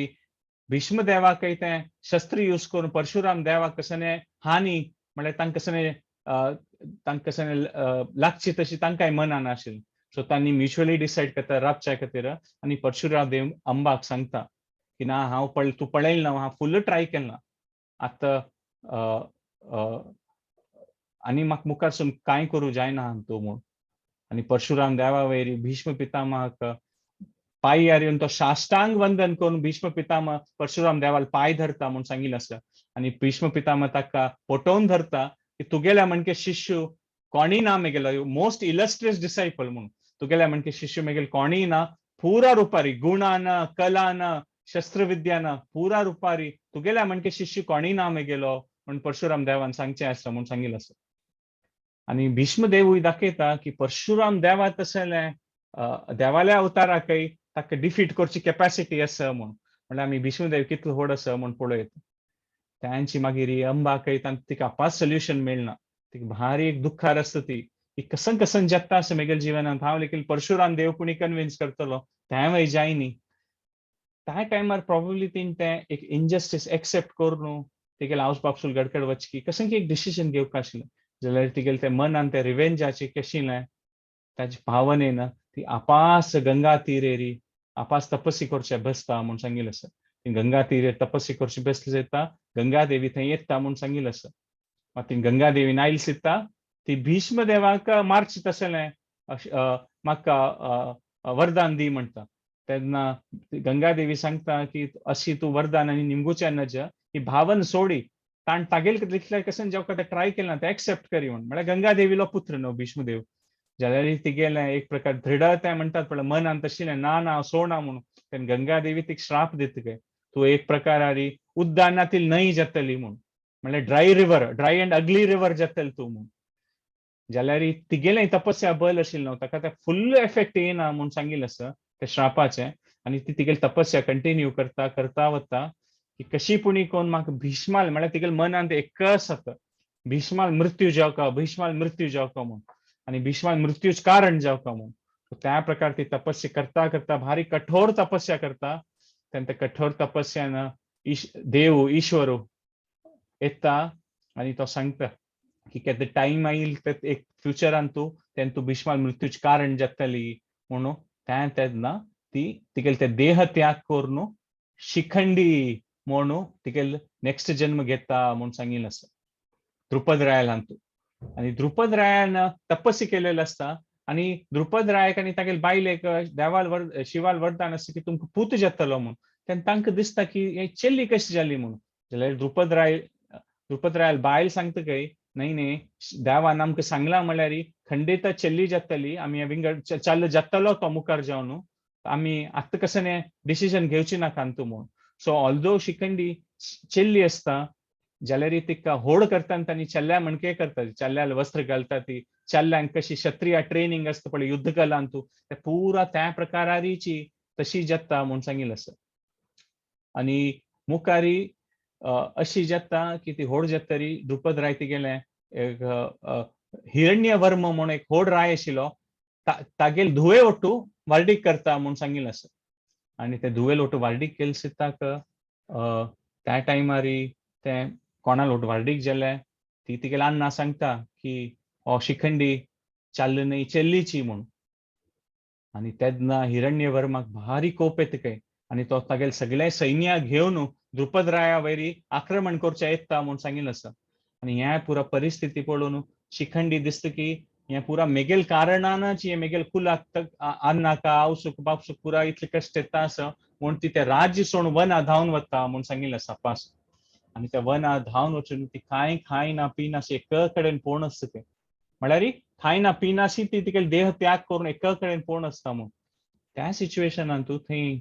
भीष्म देवाकय ते शस्त्र यूज करून परशुराम देवाक कसं हानी म्हळ्यार तांकां कसं लागची तशी तांकांय मनान आशिल्ली सो तांणी म्युच्युअली डिसायड करता राबच्या खातीर आनी परशुराम देव अंबाक सांगता की ना हांव तूं पळयलें ना हांव फुल्ल ट्राय केलें ना आतां आनी म्हाका मुखारसून कांय करूं जायना तूं म्हूण आणि परशुराम देवा वयरी भीष्म पितामहाक पांय येवन तो साष्टांग वंदन करून भीष्म पितामह परशुराम देवाला पांय धरता म्हणून सांगिल्लें आसा आणि भीष्म पितामह ताका फटोवन धरता की तुगेल्या म्हणके शिष्य कोणी ना मेगेलो मोस्ट इलस्ट्रियस डिसायपल म्हणून तुगेल्या म्हणके शिष्य मेगेल कोणी ना पुरा रुपारी गुणान कलान शस्त्रविद्यान पुरा रुपारी तुगेल्या म्हणके शिष्य कोणी ना मेगेलो म्हणून परशुराम देवान सांगचें आसा म्हणून सांगिल्लें आसा आणि भीष्मदेवूय दाखयता की परशुराम देवा तसले देवाल्या अवताराकय ताका डिफीट करची कॅपॅसिटी आसा म्हणल्यार आमी भीष्मदेव कितलो व्हड आसा म्हूण पळयत त्यांची मागीर अंबाकय तिका आपास सोल्युशन मेळना तिका भारी एक दुख्खार आसता ती कसन कसन जगता आसा मेगेल जिवनांत हांव लेकीन परशुराम देव कोणी कन्विन्स करतलो तेवय जायनी त्या टायमार प्रॉब्ली तीन ते एक इनजस्टीस एक्सेप्ट करून तिगेले हावस बापूल गडकड वचकी कशें की एक डिसिजन घेवपाक आशिल्लें जाल्यार तिगेले ते मनान ते रिवेंजाची कशिलें ताची भावनेन ती आपास गंगा तीरेरी आपास तपस्वी करचे बसता म्हणून सांगिल्लें आसा गंगा तीरे तपस्वी करची बसली जाता गंगा देवी थंय येता म्हणून सांगिल्लें आसा मागीर गंगा देवी नायल सिता ती भीष्म देवाक मार्च तसलें म्हाका वरदान दी म्हणटा तेन्ना गंगा देवी सांगता की अशी तूं वरदान आनी निमगुच्या नज ही भावन सोडी ताण तागेल तितल्या कसन जेवका ते ट्राय केलें ना ते एक्सेप्ट करी म्हण म्हळ्यार गंगादेवीलो पुत्र न्हू भीष्मदेव जाल्यार तिगेलें एक प्रकार दृढताय म्हणटात पळय मनान तशिलें ना ना सोडना म्हणून तेन्ना गंगादेवी तिका श्राप दिता काय तूं एक प्रकारारी उद्दानातील न्हंय जातली म्हूण म्हळ्यार ड्राय अँड अगली रिवर जातली तूं म्हूण जाल्यार तिगेलें तपस्या बल आशिल्लो न्हू ताका ते फुल्ल इफेक्ट येना म्हूण सांगिल्लें आसा ते श्रापाचें आनी ती तिगेली तपस्या कंटिन्यू करता करता वता की कशी पुणी कोण म्हाका भिष्माल म्हळ्यार तिगेले मनांत एक कस जाता भीष्माल मृत्यू जावका म्हूण आनी भीष्माल मृत्यूच कारण जावका म्हूण त्या प्रकार ती तपस्या करता करता भारी कठोर तपस्या करता तेन्ना त्या कठोर तपस्यान देव ईश्वर येता आनी तो सांगता की केन्ना टायम येईल एक फ्युचरान तेन्ना तूं भीष्माल मृत्यूच कारण जातली म्हणून तेन्ना ती तिगेले ते देह त्याग करून शिखंडी म्हणून तिगेले नेक्स्ट जन्म घेता म्हणून सांगिल्लें आसा द्रुपद रायालांतू आनी द्रुपद रायान तपस्या केलेली आसता आनी द्रुपद रायाक आनी तागेले बायलेक देवाल शिवाल वरदान आसता की तुमकां पूत जातलो म्हणून तेन्ना तांकां दिसता की हे चेल्ली कशी जाली म्हणून जाल्यार द्रुपद रायल बायल सांगता काय नाही नाही देवान आमकां सांगला म्हळ्यार खंडित चेल्ली जातली आमी विंगड चल जातलो तो मुखार जावन आमी आत्तां कसं डिसिजन घेवची नाका तूं म्हणून सो ऑल्दो शिखंडी चेल्ली आसता जाल्यार तिका होड करता आनी तांणी चल्ल्या म्हणके करता चल्ल्याल वस्त्र घालता ती चल्ल्यांक कशी क्षत्रिय ट्रेनिंग आसता पळय युद्ध कलान तूं ते पुरा त्या प्रकाराची तशी जाता म्हणून सांगिल्लें आसा आनी मुखारी अशी जाता की ती होड जातरी द्रुपद राय तिगेलें एक हिरण्यवर्म म्हणून एक होड राय आशिल्लो तागेल धुवे ओटू वार्डीक करता म्हणून सांगिल्लें आसा आनी ते धुवेल ओटू वार्डीक केले सिताक त्या टायमार ते कोणाल ओटू वार्डीक जाले ती तिगेले अण्णा सांगता की हो शिखंडी चाल्ल न्हय चेल्लीची म्हूण आनी तेन्ना हिरण्यवर्माक भारी कोप येता काय आनी तो तागेले सगळे सैन्य घेवन द्रुपद राया वयरी आक्रमण करचें येता म्हणून सांगिल्लें आसा आनी ह्या पुरा परिस्थिती पळोवन शिखंडी दिसता की हे पुरा मेगेल कारणानच हे मेगेल कुलाक अन्नाका आवसूक बापसूक पुरा इतले कश्ट येता आसा म्हणून ती ते राज्य सोडून वना धांवन वता म्हणून सांगिल्लें आसा पास आनी त्या वना धांवन वचून ती कांय खायना पिना एक कडेन पळोवन आसता ते म्हळ्यार खायना पिनाशी ती तिगेले देह त्याग करून एक कडेन पळोवन आसता म्हणून त्या सिच्युएशनान तूं थंय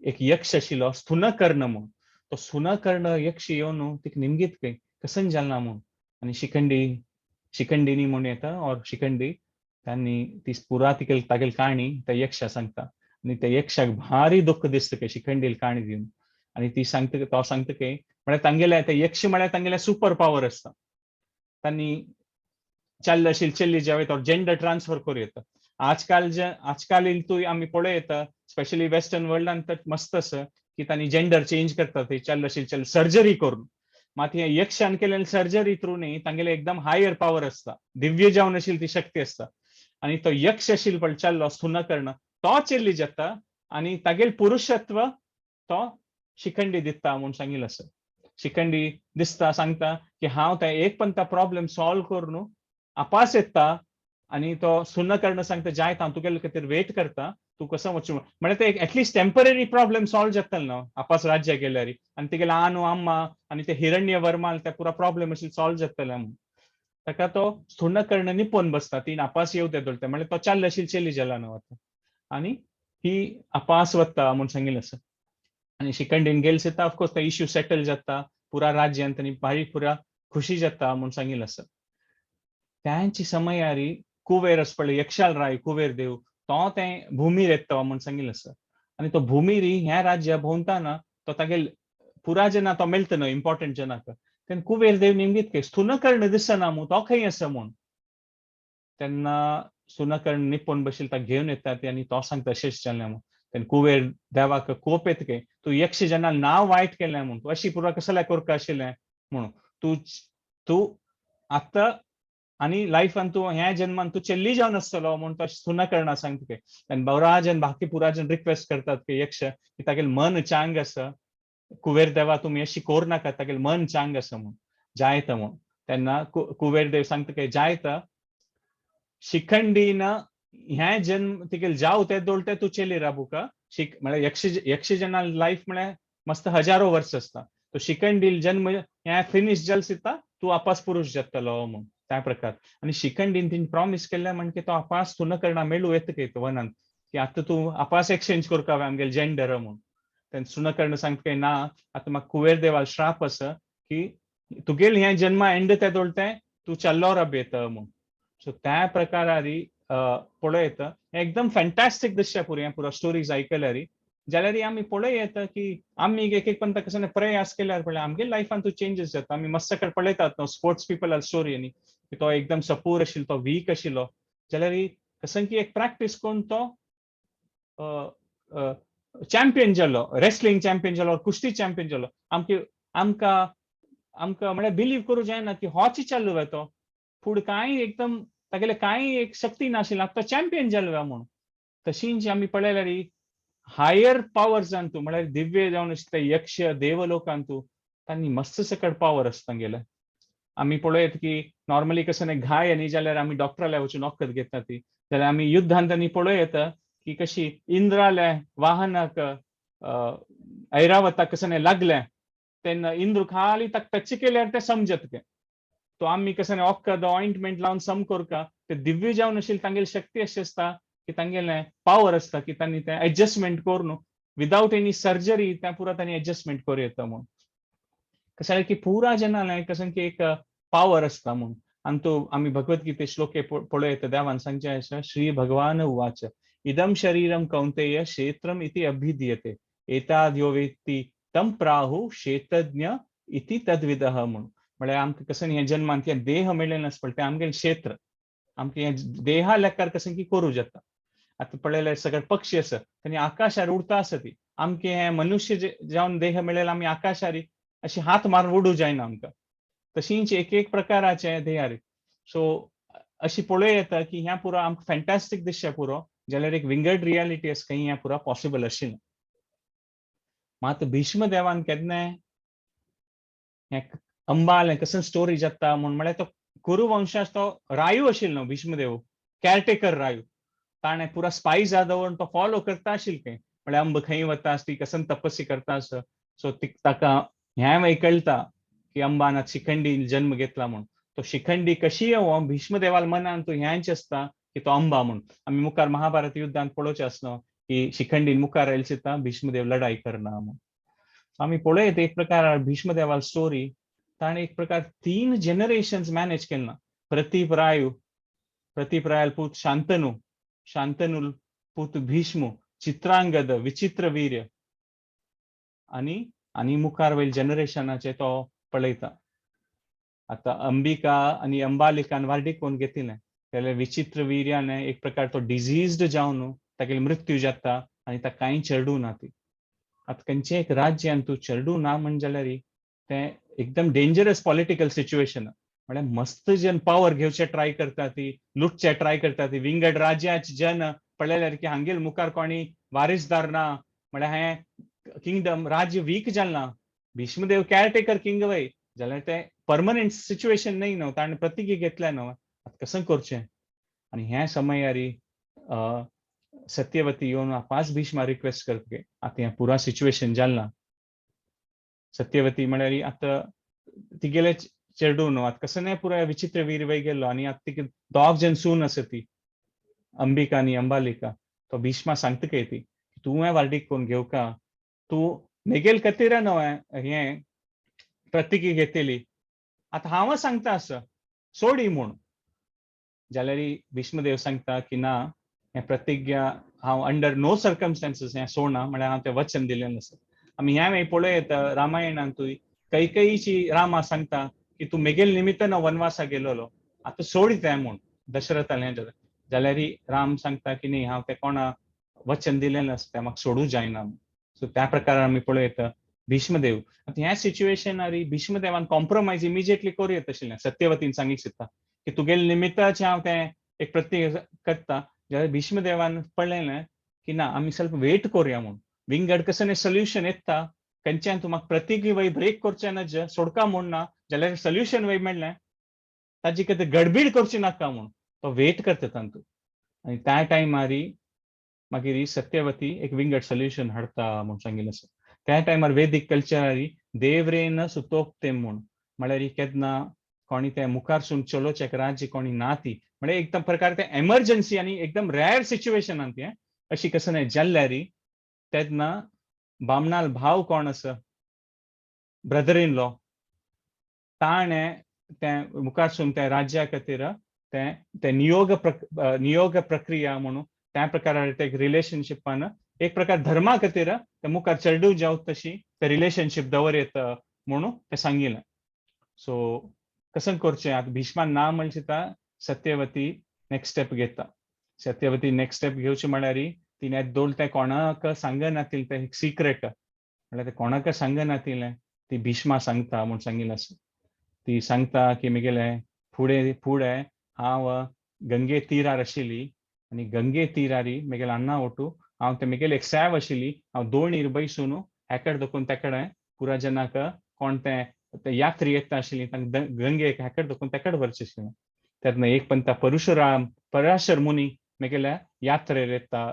एक यक्ष आशिल्लो स्थूनकर्ण म्हणून तो स्थूनकर्ण यक्ष येवन तिका निमगीत काय कसन जालना म्हणून आनी शिखंडीनी म्हणून येता और शिखंडी त्यांनी ती पुरा तिगेल तागेली काणी त्या यक्षा सांगता आनी त्या यक्षाक भारी दुःख दिसता काय शिखंडील काणी दिवन आनी ती सांगता तो सांगता काय म्हळ्यार तांगेले ते यक्ष म्हळ्यार तांगेले सुपर पावर आसता तांणी चल्ल आशिल्ली चेल्ली जेवय तो जेंडर ट्रान्सफर करूं येता आजकाल तू आमी पळय येता स्पेशली वेस्टर्न वर्ल्डान तर मस्त आसा की तांणी जेंडर चेंज करता थंय चल्ल आशिल्ली सर्जरी करून मात हे यक्षान केलेली सर्जरी थ्रू न्ही तांगेले एकदम हायर पावर आसता दिव्य जावन आशिल्ली ती शक्ती आसता आनी तो यक्ष आशिल्लो पळय चल्लो स्थूनकर्ण तो चेल्ली जाता आनी तागेले पुरुषत्व तो शिखंडी दिता म्हणून सांगिल्लें आसा शिखंडी दिसता सांगता की हांव ते एक पण प्रॉब्लेम सॉल्व करून आपास येता आनी तो स्थूनकर्ण सांगता जायत हांव तुगेले खातीर वेट करता तूं कसो वचूं म्हळ्यार ते एटलिस्ट टेम्पररी प्रॉब्लेम सॉल्व जातले न्हू आपास राज्य गेल्यार आनी तेगेले आनू अम्मा आनी ते हिरण्य वर्माल ते पुरा प्रॉब्लेम आशिल्ले सॉल्व जातले म्हणून ताका तो स्थूनकर्ण निपोवन बसता ती आपास येवं येता म्हळ्यार तो चल्ल आशिल्ली चेली जाला न्हू आतां आनी ही आपास वता म्हूण सांगिल्लें आसा आनी शिखंडीन गेले सिता ऑफकोर्स तो इश्यू सेटल जाता पुरा राज्यांत आनी भारी पुरा खुशी जाता म्हूण सांगिल्लें आसा त्यांची समयार कुबेर आसा पळय यक्षाल राय कुबेर देव तो ते भुमीर येता म्हूण सांगिल्लें आसा आनी तो भुमीर ह्या राज्या भोंवताना तो तागेले पुरा जना तो मेळटा न्हू इम्पॉर्टंट जनाक तेन्ना कुबेर देव निमगीत काय स्थूनकर्ण दिसना म्हूण तो खंय आसा म्हूण तेन्ना स्थूनकर्ण निपोवन बशिल्लो ताका घेवन येता आनी तो सांगता अशेंच जालें म्हूण तेन्ना कुबेर देवाक कोप येता काय तूं यक्ष जनाल नांव वायट केलें म्हूण तूं अशी पुरा कसल्या करता आशिल्लें म्हणून तूं आतां आनी लायफान तूं ह्या जन्मान तूं चेल्ली जावन आसतलो म्हणून तो स्थूनकर्ण सांगता काय तेन्ना बवराजन बाकी पुराजन रिक्वेस्ट करतात की यक्ष की तागेलें मन चांग आसा कुबेर देवा तुमी अशी कोर नाका तागेलें मन चांग आसा म्हूण जायता म्हूण तेन्ना कुबेर देव सांगता काय जायता शिखंडीन ह्या जन्म तिगेले जाव ते दोळटे तूं चेली राबुका म्हळ्यार यक्ष जनाल लायफ म्हळ्यार मस्त हजारो वर्स आसता तो शिखंडील जन्म हे फिनिश जल सिता तू आपास पुरुष जातलो म्हूण त्या प्रकार. आनी शिखंडीन तिने प्रॉमिस केल्लें म्हणजे तो आपास तू न करना मेळू येता की वनान की आता तू आपास एक्सचेंज करता आमगेले जेंडर म्हूण. तेन्ना सुनकर्ण सांगता की ना आता म्हाका कुबेर देवाल श्राप आसा की तुगेल हे जन्म एंड तेदोळते तू चल्लो रबेत म्हूण. सो त्या प्रकारारी पळयत एकदम फॅन्टास्टीक दिसता पुरो हें पुरो स्टोरीज आयकल्यार जाल्यार आमी पळयत की आमी एक एक पण कसं प्रयास केल्यार पळय आमगे लायफान तू चेंजीस जाता. आमी मस्त पळयतात न्हू स्पोर्ट्स पीपल स्टोरी न्ही की तो एकदम सपूर आशिल्लो तो वीक आशिल्लो जाल्यार कसं की एक प्रॅक्टीस करून तो चॅम्पियन जालो, रेसलिंग चॅम्पियन जालो, कुस्ती चॅम्पियन जालो. आमकां आमकां म्हळ्यार बिलीव करूं जायना की होच चालू तो फुडें कांय एकदम तागेले कांय एक शक्ती नाशिल्लो आतां तो चॅम्पियन जालो म्हूण. तशींच आमी पळयल्यार हायर पावर जावन तूं म्हळ्यार दिव्य जावन आसता यक्ष देवलोकांत तूं तांणी मस्त सकट पावर आसता तांगेले. आमी पळयत की नॉर्मली कसं घाय न्ही जाल्यार आमी डॉक्टराल्या वचून वखद घेता ती जाल्यार आमी युद्धांत आनी पळयत की कशी इंद्राले वाहनाक ऐरावताक कसं लागलें तेन्ना इंद्र खाली ताका टच केल्यार तें समजत के तो आमी कसं वखद ऑइंटमेंट लावन सम करता ते दिव्य जावन आशिल्ली तांगेली शक्ती अशी आसता की तांगेले पावर आसता की तांणी तें एडजस्टमेंट करून विदाउट एनी सर्जरी त्या पुरा तांणी एडजस्टमेंट करूं येता म्हूण. कसं की पुरा जनाला कसं की एक पावर आसता म्हूण. आनी तो आमी भगवद्गीते श्लोके पळयत देवान सांगचे आसा श्री भगवान उवाच इदम शरीरम कौंतेय क्षेत्रम इति अभिधीयते एताद्यो वेत्ति तम प्राहु क्षेत्रज्ञ इति तद्विदः म्हूण. म्हळ्यार आमकां कसं हे जन्मांत हे देह मेळिल्ले आसता पळय तें आमगेलें क्षेत्र आमकां हे देहा लेकार कसं की करूं जाता. आतां पळयल्यार सगळे पक्षी आसा तांणी आकाशार उडता आसा ती आमकां हे मनुष्य जावन देह मेळयला आमी आकाशार अशी हात मारून उडूं जायना आमकां. तशींच एक एक प्रकाराचे देहार सो अशी पळय येता की ह्या पुरो आमकां फॅन्टास्टीक दिसता पुरो जाल्यार एक विंगड रियालिटी आसा खंय ह्या पुरो पॉसिबल आशिल्लें. मात भीष्म देवान केन्नाय हें अंबाल कसं स्टोरी जाता म्हळ्यार तो कुरू वंशात तो रायू आशिल्लो भीष्मदेव कॅरटेकर रायू ताणें पुरा स्पायस दवरून तो फॉलो करता आशिल्लें म्हळ्यार अंब खंय वता ती कसं तपस्या करता आसा सो ताका ह्या वेळी कळटा की अंबानात शिखंडी जन्म घेतला म्हणून तो शिखंडी कशी येवं भीष्मदेवाल मनान तो ह्यांच आसता की तो अंबा म्हणून आमी मुखार महाभारत युद्धांत पळोवचे आसलो की शिखंडीन मुखार आयले चिता भीष्मदेव लढाई करना म्हणून. आमी पळयत एक प्रकार भीष्मदेवाल स्टोरी ताणें एक प्रकार 3 जनरेशन्स मॅनेज केलना. प्रतीप रायल पूत शांतनू शांतनू पूत भीष्म चित्रांगद विचित्रवीर्य आनी मुखार वयल जनरेशनाचे तो पळयता. आता अंबिका आनी अंबालिकान वार्डीक कोण घेतिल्लें जाल्यार विचित्रवीर्यान एक प्रकार तो डिजीज्ड जावन तागेलो मृत्यू जाता आनी ताका कांय चेडूं ना ती. आता खंयचें एक राज्यान तूं चेडूं ना म्हण जाल्यार तें एकदम डेंजरस पॉलिटिकल सिच्युएशन म्हळ्यार मस्त जन पावर घेवचे ट्राय करता ती लुटचे ट्राय करता ती विंगड राज्याचे जन पळयल्यार की हांगेर मुखार कोणी वारीसदार ना म्हळ्यार हें किंगडम राज्य वीक जालना भीष्मदेव कॅरटेकर किंग वय जाल्यार तें परमनंट सिच्युएशन न्हय न्हू ताणें प्रतिज्ञा घेतल्या न्हू आतां कसं करचें. आनी ह्या समयारी सत्यवती येवन वापस भीष्मा रिक्वेस्ट करता आतां हें पुरा सिच्युएशन जालना. सत्यवती म्हळ्यार आतां तिगेले चेडूं न्हू आतां कसं नाही पुरा विचित्र वीर वय गेल्लो आनी आतां तिका दोग जन सून आसा ती अंबिका आनी अंबालिका तो भीष्मा सांगता काय ती तुवें वार्डीक कोण घेवका तूं मेगेल खातीर न्हू हें प्रतिज्ञा घेतली आतां हांव सांगता आसा सोडी म्हूण जाल्यार भीष्मदेव सांगता की ना हें प्रतिज्ञा हांव अंडर नो सर्कमस्टान्सीस हें सोडना म्हळ्यार हांव तें वचन दिलेलें आसा. आमी ह्या वेळी पळयत रामायणांतूय कैकेयीची रामा सांगता की तूं मेगेल निमित्तान वनवासा गेलोलो आतां सोड तें म्हूण दशरथान हें जाल्यार राम सांगता की न्ही हांव तें कोणा वचन दिलेलें आसा तें म्हाका सोडूं जायना. सो त्या प्रकारान आमी पळयत भीष्मदेव आतां ह्या सिच्युएशनार भीष्मदेवान कॉम्प्रोमायज इमिजिएटली करूं येता आशिल्लें सत्यवतीन सांगीक सोदता की तुगेले निमित्ताचें हांव तें एक प्रतिज्ञा करता जाल्यार भीष्मदेवान पळयलें की ना आमी ಸ್ವಲ್ಪ वेट करुया म्हूण विंगड कसं सोल्युशन येता खंयच्यान तूं म्हाका प्रतिज्ञा वय ब्रेक करचें ना सोडका म्हूण ना जाल्यार सोल्युशन वय मेळ्ळें ताजी कितें गडबीड करची नाका म्हूण तो वेट करता तांतू आनी त्या टायमार मागीर सत्यवती एक विंगड सोल्युशन हाडटा म्हूण सांगिल्लें आसा. त्या टायमार वेदीक कल्चरार देवरेन सुतोक्तेम म्हूण म्हळ्यार केन्ना कोणी ते मुखारसून चलोवचें राज्य कोणी ना ती म्हणजे एकदम प्रकार ते एमर्जन्सी आणि एकदम रेअर सिच्युएशन ती अशी कसं नाही जाल्ल्यार तेन्ना बामणाल भाव कोण आसा ब्रदर इन लॉ ताणें ते मुखारसून ते राज्या खातीर ते नियोग प्रक्रिया म्हणून त्या प्रकारान ते रिलेशनशिपान एक प्रकार धर्मा खातीर ते मुखार चेडूं जावं तशी ते रिलेशनशिप दवरयत म्हणून ते सांगिल्लें सो कसं करचें आतां भिष्मान ना म्हणटा चिता सत्यवती नेक्स्ट स्टेप घेता सत्यवती नेक्स्ट स्टेप घेवचें म्हळ्यार तिने दोन ते कोणाक सांगनासलें ते सिक्रेट म्हळ्यार ते कोणाक सांगनासलें ती भिष्मा सांगता म्हूण सांगिल्लें आसा ती सांगता की म्हगेलें फुडें फुडें हांव गंगे तीरार आशिल्ली आनी गंगे तीरारी म्हगेलें अण्णा ओटू हांव ते म्हगेली एक सॅव आशिल्ली हांव दोणीर बैसून हेकड दोकून तेकडें पुरा जनाक कोण ते यात्री येता आशिल्ली तांकां गंगेक हेकड दोकून तेकड व्हरचें आशिल्लें तेन्ना एक पंत पराशर मुनी म्हगेल्या यात्रेर येता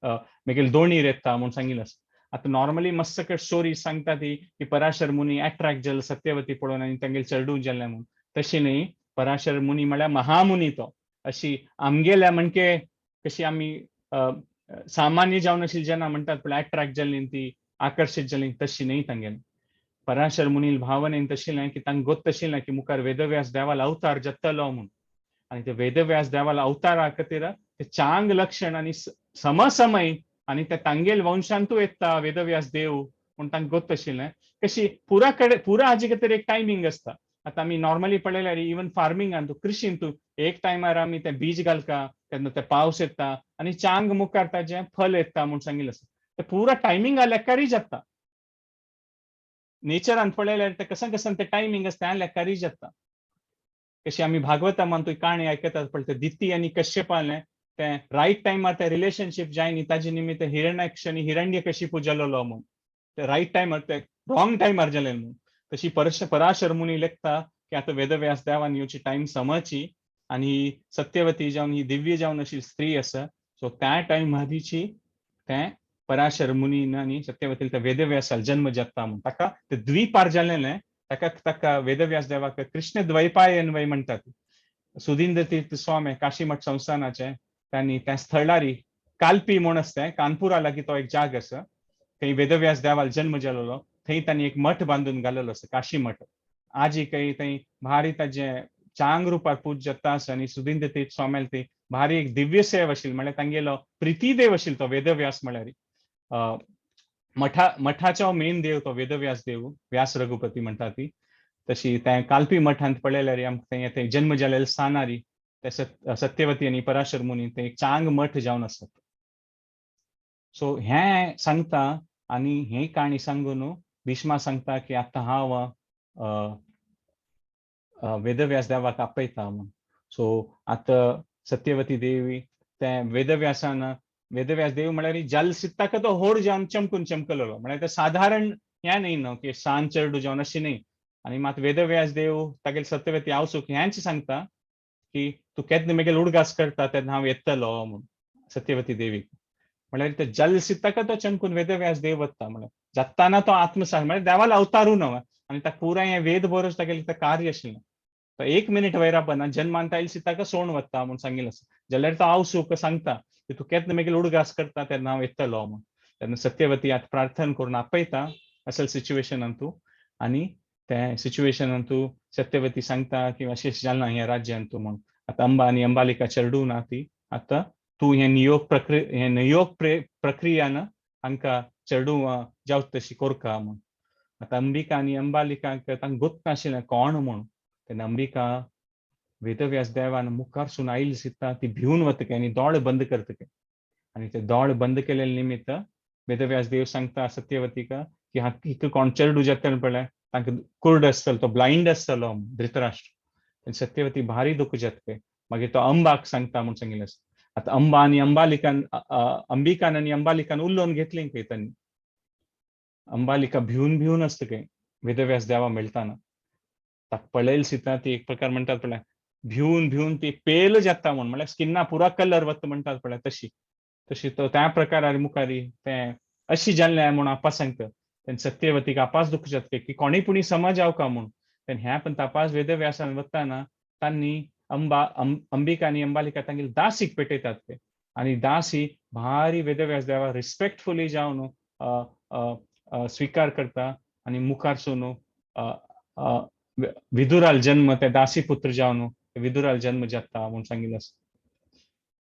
म्हगेले दोणीर येता म्हूण सांगिल्लें आसा आतां नॉर्मली मस्त स्टोरी सांगता ती की पराशर मुनी अट्रॅक्ट जालो सत्यवती पळोवन आनी तांगेले चेडूं जाल्लें म्हणून तशी न्ही पराशर मुनी म्हळ्यार महामुनी तो अशी आमगेल्या म्हणके कशी आमी सामान्य जावन आशिल्ली जेन्ना म्हणटात पळय अट्रॅक्ट जाल्ली ती आकर्शीत जाल्ली तशी न्ही तांगेली पराशर मुनील भावनेन तशिल्लें की तांकां गोत आशिल्लें की मुखार वेदव्यास देवाल अवतार जातलो म्हणून आनी ते वेदव्यास देवाल अवतारा खातीर ते चांग लक्षण आनी समसमय आनी ते तांगेल वंशांतू येता वेदव्यास देव म्हूण तांकां गोत आशिल्लें कशी पुरा हाजे खातीर एक टायमींग आसता आतां आमी नॉर्मली पळयल्यार इवन फार्मिंगान कृशीन तूं एक टायमार आमी ते बीज घालता तेन्ना ते पावस येता आनी चांग मुखार ताजें फल येता म्हूण सांगिल्लें आसा ते पुरा टायमिंगा लेकारी जाता नेचरान पळयल्यार ते कसा कसन ते टायमींग आसता त्या लेकारी जाता कशी आमी भागवतामान तुवें काणी आयकतात पळय ते दिती आनी कश्यपान ते रायट टायमार ते रिलेशनशीप जाय न्ही ताजे निमित्त हिरण्याक्ष आनी हिरण्यकशिपू जाल्लो म्हणून ते रायट टायमार ते रॉंग टायमार जालें म्हणून तशी पराशर मुनी लेखता की आतां वेदव्यास देवान येवची टायम समची आनी सत्यवती जावन ही दिव्य जावन अशी स्त्री आसा सो त्या टायम हादीची ते पराशर मुनीन आनी सत्यवती ते वेदव्यासाल जन्म जाता म्हणून ताका ते द्विपार जाल्लें ताका वेदव्यास देवाक कृष्ण द्वैपायन वय म्हणटात सुधींद्र तीर्थ स्वामी काशीमठ संस्थानाचे त्यांनी त्या स्थळारी कालपी म्हूण आसता कानपुरा लागीं तो एक जाग आसा थंय वेदव्यास देवाल जन्म जाल्लो थंय तांणी एक मठ बांदून घाल्लेलो आसा काशी मठ आजी काही थंय भारी ताजें चांग रुपार पूज जाता आसा आनी सुधींद्र तीर्थ स्वाम्याल थंय भारी एक दिव्य सेव आशिल्ली म्हळ्यार तांगेलो प्रितीदेव आशिल्लो तो वेदव्यास म्हळ्यार मठाचो मेन देव तो वेदव्यास देव व्यास रघुपती म्हणटा ती तशी त्या कालपी मठांत पळयल्यार आमकां थंय जन्म जाल्लेले स्थानारी ते सत्यवती आनी पराशर मुनी ते एक चांग मठ जावन आसात सो हें सांगता आनी ही काणी सांगून भिष्मा सांगता की आतां हांव वेदव्यास देवाक आपयता म्हणून सो आतां सत्यवती देवी ते वेदव्यास देव म्हळ्यार जल सित्ताक तो होड जावन चमकून चमकलो म्हळ्यार ते साधारण हें न्ही न्हू की सांज चेडूं जावन अशें न्ही आनी मात वेदव्यास देव तागेले सत्यवती आवसूक हेंच सांगता की तूं केन्ना म्हगेलो उडगास करता तेन्ना हांव येतलो म्हणून सत्यवती देवीक म्हळ्यार ते जल सित्ताक तो चमकून वेदव्यास देव वता म्हळ्यार जाताना तो आत्मसात म्हळ्यार देवाल अवतारू न्हू आनी ताका पुराय हें वेद बरोवच तागेलें तें कार्य आशिल्लें तो एक मिनीट वैरापना जन्मांत आयले सिताका सोण वता म्हूण सांगिल्लें आसा जाल्यार तो आवसूक सांगता की तूं केन्ना म्हगेलो उडगास करता तेन्ना हांव येतलो म्हणून तेन्ना सत्यवती आतां प्रार्थना करून आपयता असल सिच्युएशनान तूं आनी त्या सिच्युएशनान तूं सत्यवती सांगता की अशें जालना ह्या राज्यांत तूं म्हणून आतां अंबा आनी अंबालिका चेडूं ना ती आतां तूं हें नियोग प्रक्रियान हांकां चेडूं जावं तशी कोरता म्हणून आतां अंबिका आनी अंबालिकाक तांकां गोत नाशिल्लें कोण म्हणून तेन्ना अंबिका वेदव्यास देवान मुखारसून आयिल्ली दिसता ती भिवन वतके आनी दोळ बंद करतके आनी ते दोळ बंद केलेले निमित्त वेदव्यास देव सांगता सत्यवतीक की हिका कोण चेडूं जातलें पळय तांकां कुर्ड आसतलो तो ब्लायंड आसतलो धृतराष्ट्र सत्यवती भारी दुख जातके मागीर तो अंबाक सांगता म्हूण सांगिल्लें आसा आतां अंबा आनी अंबिकान आनी अंबालिकान उलोवन घेतली खंय तांणी अंबालिका भिवन आसतके वेदव्यास देवा मेळटाना ताका पळयली सिता ती एक प्रकार म्हणटात पळय भिवन ती पेल जाता म्हळ्यार स्किना पुरा कलर वता म्हणटात पळय तशी तो त्या प्रकारार मुखारी तें अशी जाल्लें म्हूण आपा सांगता तेन्ना सत्यवतीक आपास दुख जातके की कोणी पुणी समज हांव का म्हूण ह्या पण तपास वेदव्यासान वताना तांणी अंबिका आणि अंबालिका तांगेली दासीक पेटयतात ते आणि दासी भारी वेदव्यास देवा रिस्पेक्टफुली जावन स्वीकार करता आणि मुखारसून विदुराल जन्म त्या दासी पुत्र जावन विदुराल जन्म जाता म्हणून सांगितलं.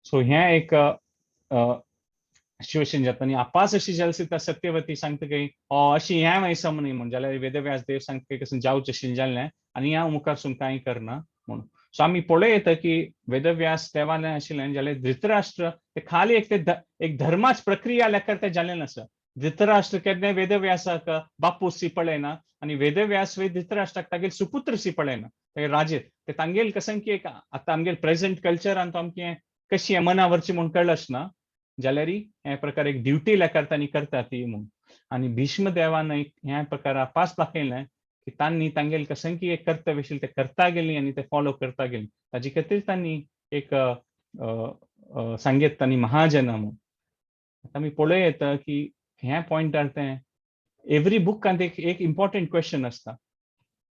सो ह्या एक सिच्युएशन जाता आणि आपास अशी जलसिता सत्यवती सांगता की अशी ह्या वयसा म्हणी म्हण जाल्यार वेदव्यास देव सांगता कसं जावच अशी जाल्लें आणि ह्या मुखारसून कांय करना म्हणून. सो आम्ही पळय येता की वेदव्यास देवालें आशिल्लें जाल्यार धृतराष्ट्र ते खाली एक धर्माच प्रक्रिया लेकर ते जाल्लें आसा. धृतराष्ट्र केन्ना वेदव्यासाक बापूसी पळयना आणि वेदव्यास धृतराष्ट्राक तागेले सुपुत्रसी पळयना ते राजे ते तांगेल कसन की एक आता आमगेल प्रेझेंट कल्चरान तो आमके कशी मनावरची म्हूण कळच ना जाल्यार हे प्रकार एक ड्युटी लेकर तांणी करता ती म्हूण. आणि भीष्म देवान ह्या प्रकार पास दाखयलें की तांणी तांगेल कसन की एक कर्तव्य आशिल्लें ते करता गेलीं आणि ते फॉलो करता गेलीं. ताजे खातीर तांणी एक सांगेत तांणी महाजन म्हूण. आता आमी पळय येता की ह्या पॉइंटार ते एव्हरी बुकांत एक इम्पॉर्टंट क्वेश्चन असता.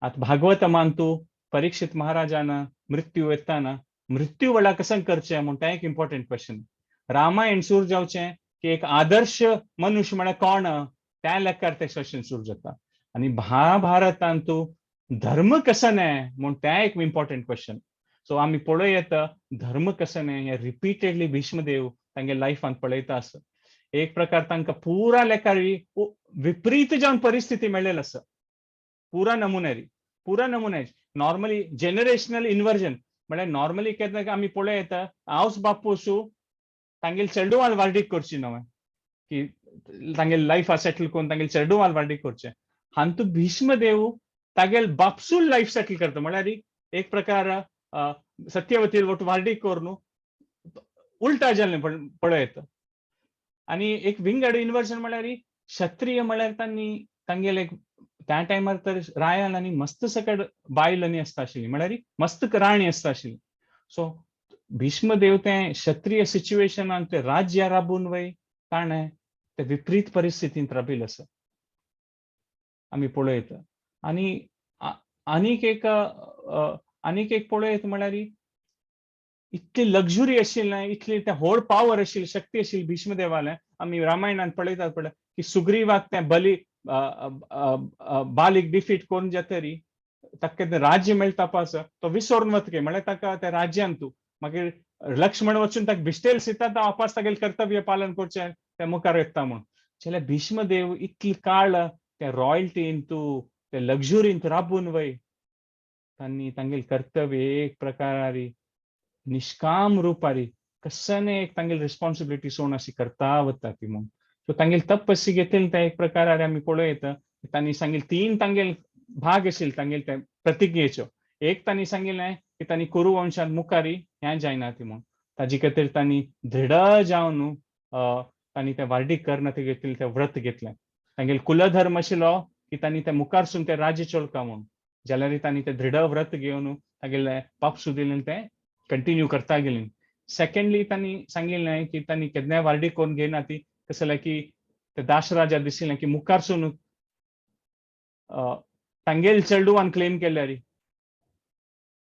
आता भागवतमान तू परीक्षित महाराजानं मृत्यू येताना मृत्यू वेळा कसं करचें म्हणून ते एक इम्पॉर्टंट क्वेश्चन. रामायण सुरू जावचें की एक आदर्श मनुष्य म्हळ्यार कोण त्या लेकार ते क्वेश्चन सुरू जाता. आणि महाभारतान तू धर्म कसं न्हय म्हणून ते एक इम्पॉर्टंट क्वेश्चन. सो आमी पळय येता धर्म कसं न्हय हे रिपीटेडली भीष्मदेव तांगे लायफान पळयता आसा. एक प्रकार तांकां पुरा लेकार विपरीत जावन परिस्थिती मेळ्ळेली आसा. पुरा नमुने नॉर्मली जनरेशनल इन्वर्जन म्हळ्यार नॉर्मली केन्ना आमी पळय येता हांवच बापूसू तांगेल चेडूवाल वार्डीक करची न्हय की तांगेल लायफ सेटल करून तांगेल चेडूवाल वार्डीक करचें. हांतू भीष्मदेव तागेल बापसूल लायफ सेटल करता म्हळ्यार एक प्रकार सत्यवती वार्डीक करून उलटा जाल्लें पळय येता. आणि एक विंगड इन्वर्जन म्हळ्यार क्षत्रिय म्हळ्यार तांणी तांगेले त्या टायमार तर रायान आनी मस्त सकट बायल आनी आसता आशिल्ली म्हळ्यार मस्त राणी आसता आशिल्ली. सो भीष्मदेव ते क्षत्रिय सिच्युएशनान ते राज्य राबून वय ताणें ते विपरीत परिस्थितींत राबिल्लो आसा आमी पळय येता. आणि आनीक एक पळय येता म्हळ्यार इतली लक्झुरी आशिल्लें इतली ते व्हड पावर आशिल्ली शक्ती आशिल्ली भीष्मदेवालें आमी रामायणान पळयतात पळय की सुग्रीवाक ते बालीक डिफीट करून जातरी ताका राज्य मेळटा पळय तो विसरून वतके म्हळ्यार ताका त्या राज्यान तूं मागीर लक्ष्मण वचून ताका भिश्टेल सिता वापस तागेलें कर्तव्य पालन करचें ते मुखार येता म्हूण. जाल्यार भीष्मदेव इतली काळ त्या रॉयल्टीन तूं ते लक्झुरीन राबून वय तांणी तांगेलें कर्तव्य एक प्रकारारी निष्काम रूपारी कसने एक तांगेल रिस्पॉन्सिबिलिटी सोडून अशी करता वता ती म्हणून. सो तांगेल तपस्सी घेतली त्या एक प्रकारार आमी पळय येता तांणी सांगिल्लें तीन तांगेल भाग आशिल्ले तांगेल ते प्रतिज्ञेच्यो. एक तांणी सांगिल्लें की तांणी कुरू वंशान मुखारी हें जायना ती म्हणून. ताजे खातीर तांणी दृढ जावन तांणी ते वार्डीक करना ते घेतलें ते व्रत घेतलें. तांगेल कुलधर्म आशिल्लो की तांणी ते मुखारसून ते राज्य चलता म्हणून. जाल्यार तांणी ते दृढ व्रत घेवन तागेले बापसू दिलें ते कंटिन्यू करता गेलीं. सेकंडली तांणी सांगिल्लें की तांणी केन्नाय वार्डीक करून घेयना ती कसं जालें की ते दासराजा दिसलें की मुखारसून तांगेल चेडूवान क्लेम केल्यार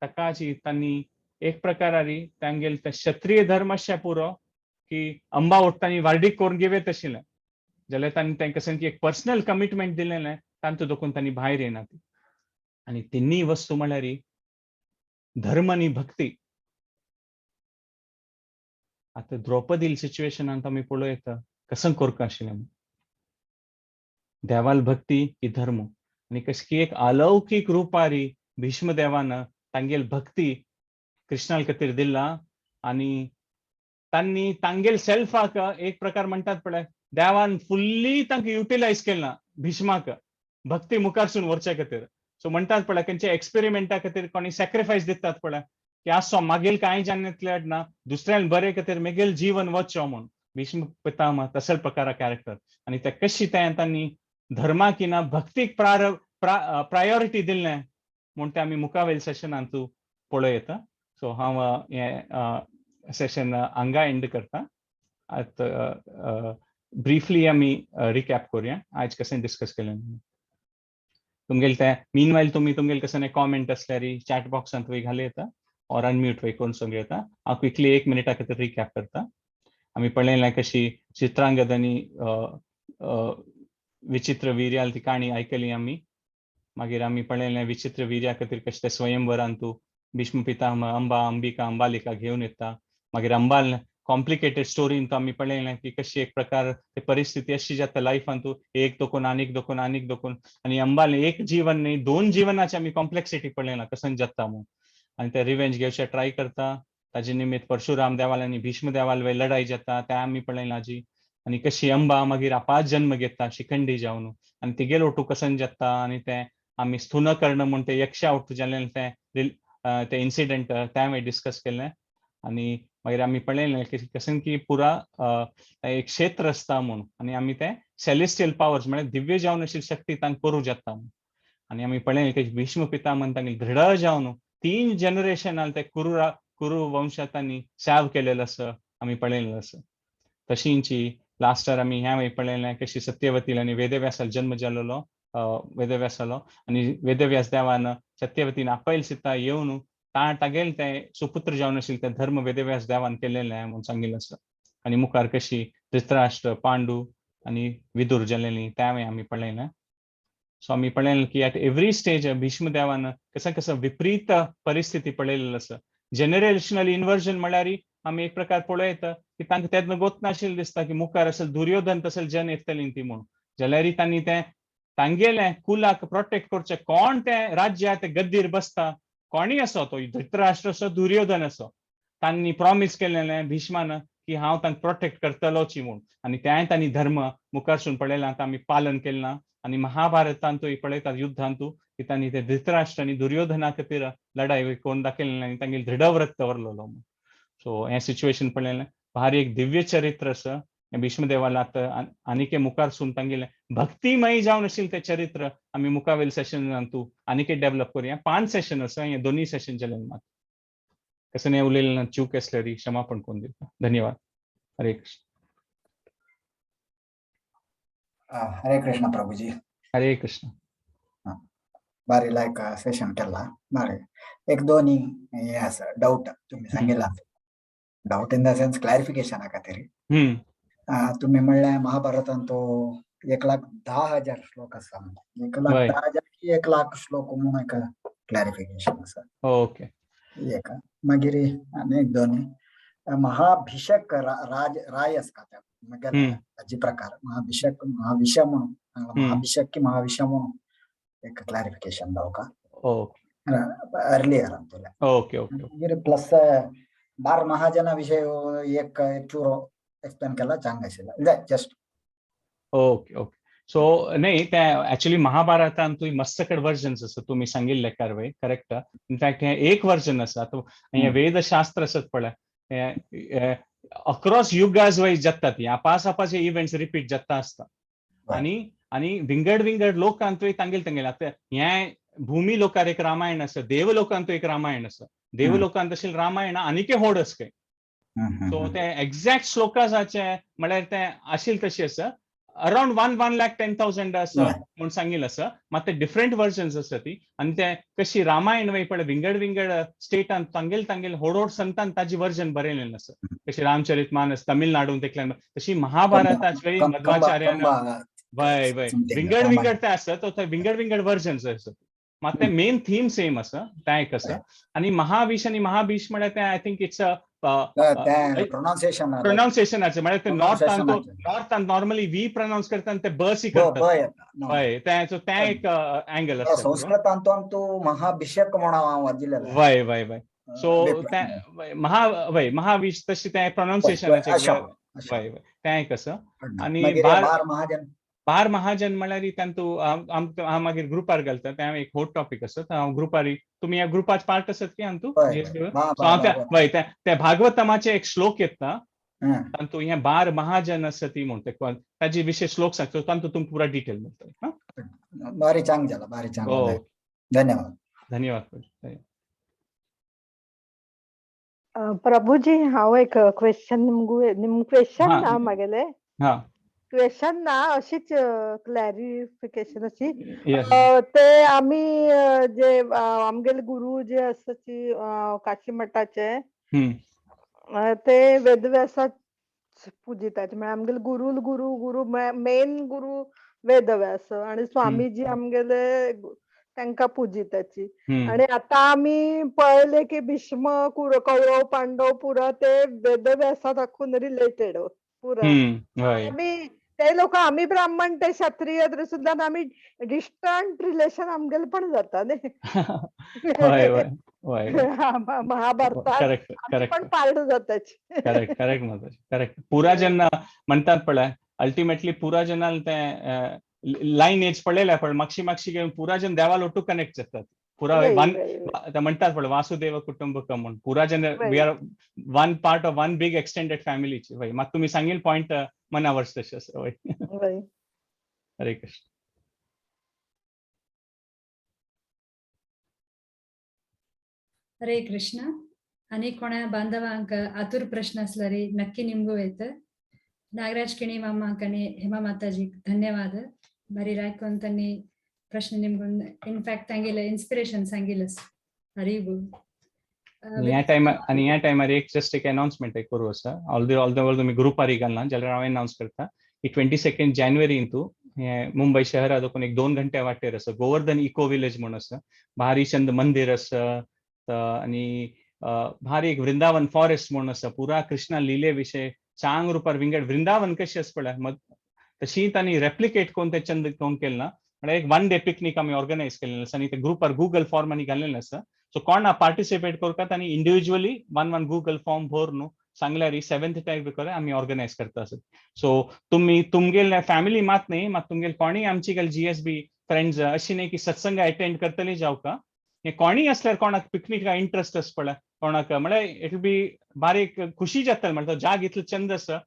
ताका तांणी एक प्रकारारी तांगेल ते क्षत्रिय धर्म आसचे पुरो की अंबावट तांणी वार्डीक करून घेवेत आशिल्लें जाल्यार तांणी तांकां सांग की एक पर्सनल कमिटमेंट दिलेलें तांतूं देखून तांणी भायर येना ती. आनी तिन्नी वस्तू म्हळ्यार धर्म आनी भक्ती. आता द्रौपदी सिच्युएशनांत आमी पळय येता कसं करता आशिल्लें देवाल भक्ती की धर्म आनी कशी की एक अलौकिक रुपारी भीष्मदेवान तांगेल भक्ती कृष्णाल खातीर दिला आनी तांणी तांगेल सेल्फाक एक प्रकार म्हणटात पळय देवान फुल्ली तांकां युटिलायज केलां भीष्माक भक्ती मुखारसून व्हरचे खातीर. सो म्हणटात पळय खंयच्या एक्सपेरिमेंटा खातीर कोणी सॅक्रिफायस दितात पळय की आसो मागेल कांय जाणेतले ना दुसऱ्यान बरे खातीर मेगेल जीवन वचचो म्हणून भीष्म पितामह तसले प्रकार कॅरेक्टर. आनी ते कशी तांणी धर्माक ना भक्तीक प्रायोरिटी दिल्लें म्हूण ते आमी मुखावेल सेशनांत तूं पळय येता. सो हांव हें सेशन हांगा एंड करता. आतां ब्रीफली आमी रिकॅप करुया आयज कशें डिस्कस केलें. तुमगेल ते मीनवाइल तुम्ही तुमगेल कसं कॉमेंट असल्यारी चॅट बॉक्सांत वय घाले येता और अनम्यूट वय करून सांगे येता हांव क्विकली 1 मिनिटा खातीर रिकॅप करता. आम्ही पळयलें कशी चित्रांगदांनी विचित्र वीर्याल ती काणी आयकली आमी. मागीर आमी पळयलें विचित्र वीर्या खातीर कशें ते स्वयंवरांतू भीष्म पितामह अंबा अंबिका अंबालिका घेवन येता. मागीर अंबाल कॉम्प्लिकेटेड स्टोरीन तो आमी पळयलें की कशी एक प्रकार ते परिस्थिती अशी जाता लायफांतू एक दोकून आनीक दोकून आनीक दोकून आनी अंबाल एक जीवन न्ही 2 जिवनाची आमी कॉम्प्लेक्सिटी पळयलां कसन जाता म्हणून. आनी ते रिवेंज घेवचे ट्राय करता. ताजे निमित्त परशुराम देवाल आनी भीष्म देवाल वय लढाई जाता ते आमी पळयलां जी. आनी कशी अंबा मागीर आपास जन्म घेता शिखंडी जावन आनी तिगेर ओटू कसन जाता आनी ते आमी स्थूनकर्ण म्हूण ते यक्षा ओटू जाल्लें ते इन्सिडेंट ते हांवें डिस्कस केलें. आनी मागीर आमी पळयलें की कसन की पुरा एक क्षेत्र आसता म्हणून आनी आमी ते सेलेस्टियल पावर्स म्हळ्यार दिव्य जावन अशी शक्ती तांकां करूं जाता म्हणून. आनी आमी पळयलें की भीष्म पितामह तांगे दृढ जावन 3 जनरेशनाल ते कुरू वंशांतांनी सेव केलेलो आसा आमी पळयलेलो आसा. तशींची लास्टार आमी ह्या वेळी पळयलें कशी सत्यवतील आनी वेदव्यासाल जन्म जाल्लो वेदव्यासालो आनी वेदव्यास देवान सत्यवतीन आपयल सिता येवन तागेल ते सुपुत्र जावन आशिल्ले ते धर्म वेदव्यास देवान केलेले म्हणून सांगिल्लें आसा. आनी मुखार कशी धृतराष्ट्र पांडू आनी विदूर जाल्लेलीं त्या वेळी आमी पळयलें. सो आमी पळयलें की एट एवरी स्टेज भीष्म देवान कसं विपरीत परिस्थिती पळयलेलो आसा. जेनरेशनल इन्वर्जन म्हळ्यार आमी एक प्रकार पळयता की तांकां तेन्ना गोत नाशिल्लें दिसता की मुखार असेल दुर्योधन तसले जन येतलीं ती म्हणून. जाल्यार तांणी ते तांगेले कुलाक प्रोटेक्ट करचे कोण ते राज्या ते गद्दीर बसता कोणीय असो तो धृतराष्ट्र असो दुर्योधन असो तांणी प्रॉमिस केलेलें भीष्मान की हांव तांकां प्रोटेक्ट करतलोची म्हणून. आनी तें तांणी धर्म मुखारसून पळयलां आतां आमी पालन केलें ना. आनी महाभारतांतूय पळयतात युद्धांतू की तांणी ते धृतराष्ट्र आनी दुर्योधना खातीर लढाई करून दाखयलें आनी तांगेलें दृढव्रत दवरलेलो. सो हें सिच्युएशन पळयलें भारी एक दिव्य चरित्र आसा भीष्म देवाला आतां आनीक मुखारसून तांगेलें भक्तिमय जावन आशिल्लें तें चरित्र आमी मुखावेल सेशनांतू आनीक डेव्हलप करुया. 5 सेशन आसा हे दोनी सेशन जालें मात कसं उलयलें चूक आसल्यार क्षमापण करून दिता. धन्यवाद. हरे कृष्ण.
हरे कृष्ण प्रभुजी.
हरे कृष्ण.
बारी लायक सेशन केला बारी एक दोनी हे आसा डाऊट तुम्ही सांगितला डाऊट इन द सेन्स क्लॅरिफिकेशना खातीर. तुम्ही म्हणलें महाभारतांत तो 1,10,000 श्लोक आसा म्हणजे 1,10,000 की 1,00,000 श्लोक म्हणून एक क्लॅरिफिकेशन आसा.
ओके.
एक मागीर आनी एक दोनी महाभिषेक राय आसता त्या हाजी प्रकार महाभिषेक महाविषय म्हणून महाभिषेक की महाविषय म्हणून एक क्लॅरिफिकेशन दावका.
ओके.
Earlier
okay okay.
मागीर प्लस बार महाजना विषय एक चुरो एक्सप्लेन केला चांगला आशिल्ला जस्ट.
Okay okay. सो नाही ते ऍक्च्युली महाभारतांतूय मस्तकड वर्जन्स आसा तुम्ही सांगिल्ले कारवाय करेक्ट. इनफॅक्ट हे एक वर्जन आसा हे वेदशास्त्र आसत पळय अक्रॉस युगाज वायज जातात ही आपास इव्हेंट्स रिपीट जाता आसता. आनी विंगड लोकांतूय तांगेल आतां हे भूमी लोकार एक रामायण आसा देव लोकांत एक रामायण आसा. देव लोकांत आशिल्लें रामायण आनीक व्हड आसा. सो ते एक्झॅक्ट श्लोकाचे म्हळ्यार ते आशिल्ले तशें आसा अराउंड 1,10,000 आसा म्हणून सांगिल्लें आसा. मात ते डिफरंट वर्जन्स आसा ती आनी ते कशी रामायण वय पळय विंगड स्टेटांत तांगेल व्हड संतान ताजी वर्जन बरयलेलें आसा. कशी रामचरित मानस तमिळनाडून देखल्यार तशी महाभारताचे मध्वाचार्यान वय विंगड ते आसा तो थंय विंगड वर्जन्स आसा. मात ते मेन थीम सेम आसा तें एक आसा. आनी महाविश आनी महाभीश म्हळ्यार ते आय थिंक इट्स प्रोनाउन्सिएशनाचे म्हळ्यार ते नॉर्थ नॉर्मली वी प्रोनाउन्स करता आनी ते बसी करतात हय तें एक एंगल आसा.
संस्कृतांतून महाभिषेक म्हणून वाजिल्लें
वय सो ते महावीश तशें तें प्रोनाउन्सिएशनाचे वय तें एक आसा. आनी बार महाजन म्हळ्यार तांतू हांव मागीर ग्रुपार घालता तें एक व्हड टॉपीक आसा. हांव ग्रुपार तुमी ह्या ग्रुपाचे पार्ट आसात की हांतू वय ते भागवतमाचे एक श्लोक येता तांतू हे बार महाजन आसा ती म्हणटा ताजे विशय श्लोक सांगता तांतू तुमकां पुरा डिटेल मेळटलें.
बारी चांग जाला बारी चांग.
धन्यवाद.
प्रभुजी हांव एक क्वेश्चन निम क्वेश्चन ना म्हागेलें क्वेश्चन ना अशीच क्लॅरिफिकेशन अशी
Yes.
ते आम्ही जे आमगेले गुरु जे आसाची काशी मठाचे ते वेदव्यासाच पुजितात म्हणजे आमगेले गुरु मेन गुरु वेदव्यास आणि स्वामीजी आमगेले त्यांका पुजिताची आणि आता आम्ही पळयले की भीष्म कौरव पांडव पुरा ते वेदव्यासात दाखवून रिलेटेड पुरा आम्ही ते लोक आम्ही ब्राह्मण ते क्षत्रिय तरी सुद्धा आम्ही डिस्टंट रिलेशन आमगेले पण जाता न्ही महाभारतात आम्ही पण पार्ट जाताची
करेक्ट पुराजन म्हणतात पळय अल्टिमेटली पुराजनाल ते लाईन एज पडलेला पण मागशी घेऊन पुराजन देवाला ओटू कनेक्ट जातात पुरा म्हणतात पळय वासुदेव कुटुंबकम म्हणून पुराजन we are one part of one big extended फॅमिलीची वय मग तुम्ही सांगेल पॉइंट मनावर तशें आसा वय हरे कृष्ण
हरे कृष्ण आणि कोणा बांधवांक आतुर प्रश्न असला रे नक्की निमगो येत नागराज किणी मामा कणे हेमा माताजी धन्यवाद बरी रायकोन त्यांनी प्रश्न निमगून इनफॅक्ट तांगेले इन्स्पिरेशन सांगिलस हरी बोल
ह्या टायमार एक जस्ट एक अनाउन्समेंट करू आसा ऑल द वर्ल्ड तुम्ही ग्रुपार घालना जाल्यार हांव अनाउन्स करता की 22 जानेवारी इंतू मुंबई शहरात देखून एक 2 घंटे वाटेर आसा गोवर्धन इको विलेज म्हणून आसा भारी चंद मंदिर आसा आणि भारी एक वृंदावन फॉरेस्ट म्हणून आसा पुरा कृष्णा लिले विषय चांग रुपार विंगड वृंदावन कशी आसा पळय मग तशी तांणी रेप्लिकेट कोण ते चंद कोण केलें ना म्हणजे एक 1 डे पिकनीक आमी ऑर्गनायज केलेलें आसा आनी ते ग्रुपार गुगल फॉर्म आनी घाल्लेलें आसा सो कोण पार्टिसिपेट करतात आनी इंडिव्हिज्युअली वन गुगल फॉर्म भर न्हू सांगल्यार 7th तारीख आमी ऑर्गनायज करता सो तुम्ही तुमगेले फॅमिली मात न्ही मात तुमगेले कोणी आमची गेल GSB फ्रेंड्स अशी न्ही की सत्संग अटेंड करतली जाव का हे कोणी असल्यार कोणाक पिकनिका इंटरेस्ट आसा पळय कोणाक म्हळ्यार इट बी बारीक खुशी जातली म्हणटा जाग इतलो चंद आसा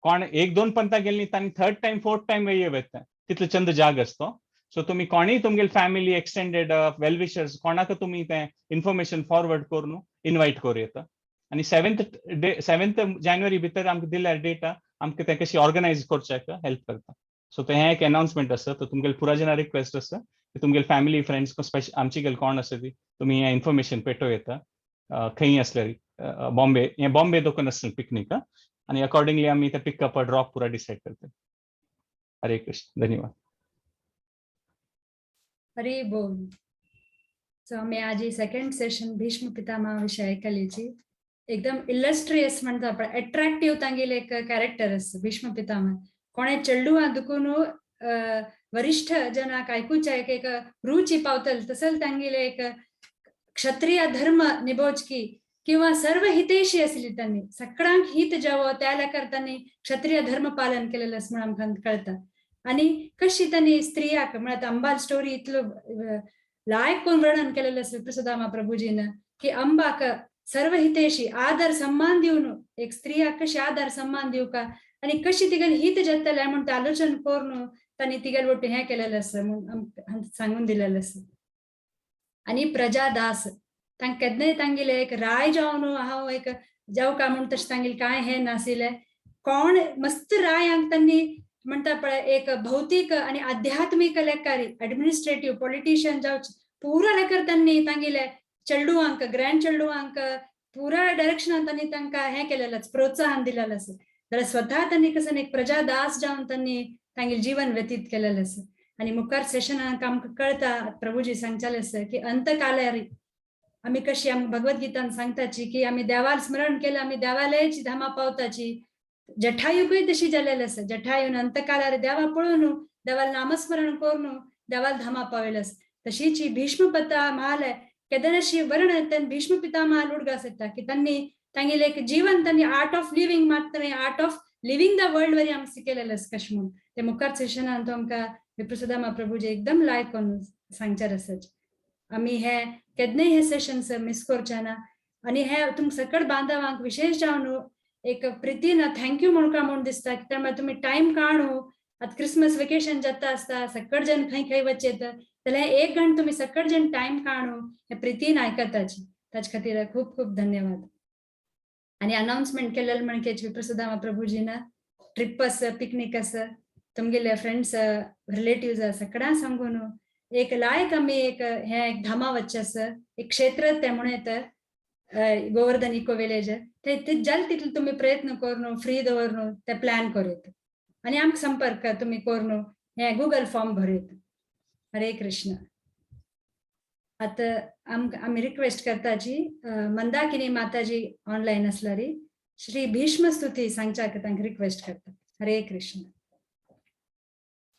कोण 1-2 पंथां गेली तांणी 3rd टाइम 4th टाइम येता तितलो चंद जाग आसता सो तुम्ही कोणी तुमगेल फॅमिली एक्सटेंडेड वेल विशर्स कोणाक तुम्ही ते इन्फॉर्मेशन फॉरवर्ड करून इन्वाइट करूं येता आणि 7th जानेवारी भितर आमकां दिल्यार डेटा आमकां ते कशी ऑर्गनायज करच्याक हेल्प करता सो ते एक अनाउन्समेंट आसा तो तुमगेल पुराजना रिक्वेस्ट आसा की तुमगेल फॅमिली फ्रेंड्स आमची गेल कोण आसा ती तुम्ही हे इन्फॉर्मेशन पेटो येता खंय असल्यार बॉम्बे दोकून आसता पिकनीक आणि अकॉर्डिंगली आमी ते पिकअप ड्रॉप पुरा डिसाइड करता हरे कृष्ण धन्यवाद
हरी बोल सो आम्ही आज सेकंड सेशन भीष्म पितामह विषय ऐकलीची एकदम इलस्ट्रियस म्हणता पण अट्रॅक्टिव्ह तांगेले एक कॅरेक्टर असतं भीष्म पितामह कोणे चेडू दुखून वरिष्ठ जनाक ऐकूच्या एक रुची पावतल तसल तांगेले एक क्षत्रिय धर्म निभोचकी किंवा सर्व हितेशी असली त्यांनी सगळ्यांक हित जावं त्या करताना क्षत्रिय धर्म पालन केलेलं असं म्हणून आमकां कळतं आणि कशी त्यांनी स्त्रियाक म्हणत अंबाल स्टोरी इतलं लायक कोण वर्णन केलेलं असं प्रसुदामा प्रभूजीनं की अंबाक सर्व हितेशी आदर सम्मान देऊन एक स्त्रियाक कशी आदर सम्मान देऊ का आणि कशी तिगल हित जातले म्हणून ते आलोचन करून त्यांनी तिगल वोट हे केलेलं असं म्हणून सांगून दिलेलं असं आणि प्रजादास तांक केदने तांगेले एक राय जावन हांव एक जाऊ का म्हणून तशें तांगेले काय हे नाशिल्ले कोण मस्त रायांक त्यांनी म्हणता पळय एक भौतिक आणि आध्यात्मिक लेखारी ऍडमिनिस्ट्रेटिव्ह पॉलिटिशियन जावचे पुरा लेकर त्यांनी तांगेले चेडूआंक ग्रँड चेडूआंक पुरा डायरेक्शनान त्यांनी तांकां हे केलेलं प्रोत्साहन दिलेलं असं जाल्यार स्वतः त्यांनी कसं एक प्रजादास जावन त्यांनी तांगेले जीवन व्यतीत केलेलं असं आणि मुखार सेशनाक आमकां कळता प्रभूजी सांगताले असं की अंतकालारी आम्ही कशी भगवद्गीतान सांगताची की आम्ही देवाल स्मरण केलं आम्ही देवालयाची धामा पावताची जठायूकय तशी जालेली आसा जठायून अंतकालार देवा पळोवन देवाल नामस्मरण करून देवाल धामा पावयलस तशीच ही भीष्म पितामहाल केदनशी वर्ण भीष्म पितामहाल उडगास येता की त्यांनी तांगेले एक जीवन त्यांनी आर्ट ऑफ लिव्हिंग मात्र Art of Living the world वरी आमकां शिकयलेलें कशें म्हणून ते मुखार सेशनान तो आमकां विप्रसुदामा प्रभूजी एकदम लायक करून सांगचार आसात आम्ही हे केदनय हे सेशन्स मिस करचे ना आणि हे तुम सकट बांधवांक विशेष जावन एक प्रितीन थँक्यू म्हणून दिसता की त्यामुळे तुम्ही टाइम काढू आता क्रिसमस वेकेशन जाता असता सकट जण खंय वचेत जाल्यार 1 घंटा तुम्ही सकट जण टाइम काढू हे प्रितीन आयकताची ताचे खातीर खूप खूप धन्यवाद आणि अनाउन्समेंट केलेलं म्हणजे विप्रसुदामा प्रभूजीनं ट्रिप आस पिकनिक आस तुमगेले फ्रेंड्स रिलेटिव्स सगळ्यां सांगून एक लायक आम्ही एक हे एक धामा वच्चस एक क्षेत्र ते म्हणत गोवर्धन इको विलेज ते जल तितले तुम्ही प्रयत्न करून फ्री दवरून ते प्लॅन करूत आणि आमक संपर्क तुम्ही करून हे गूगल फॉर्म भरूत. हरे कृष्ण. आता आम्ही रिक्वेस्ट करताची मंदाकिनी माताजी ऑनलाईन असलारी श्री भीष्म स्तुती सांगच्या तांक रिक्वेस्ट करता. हरे कृष्ण.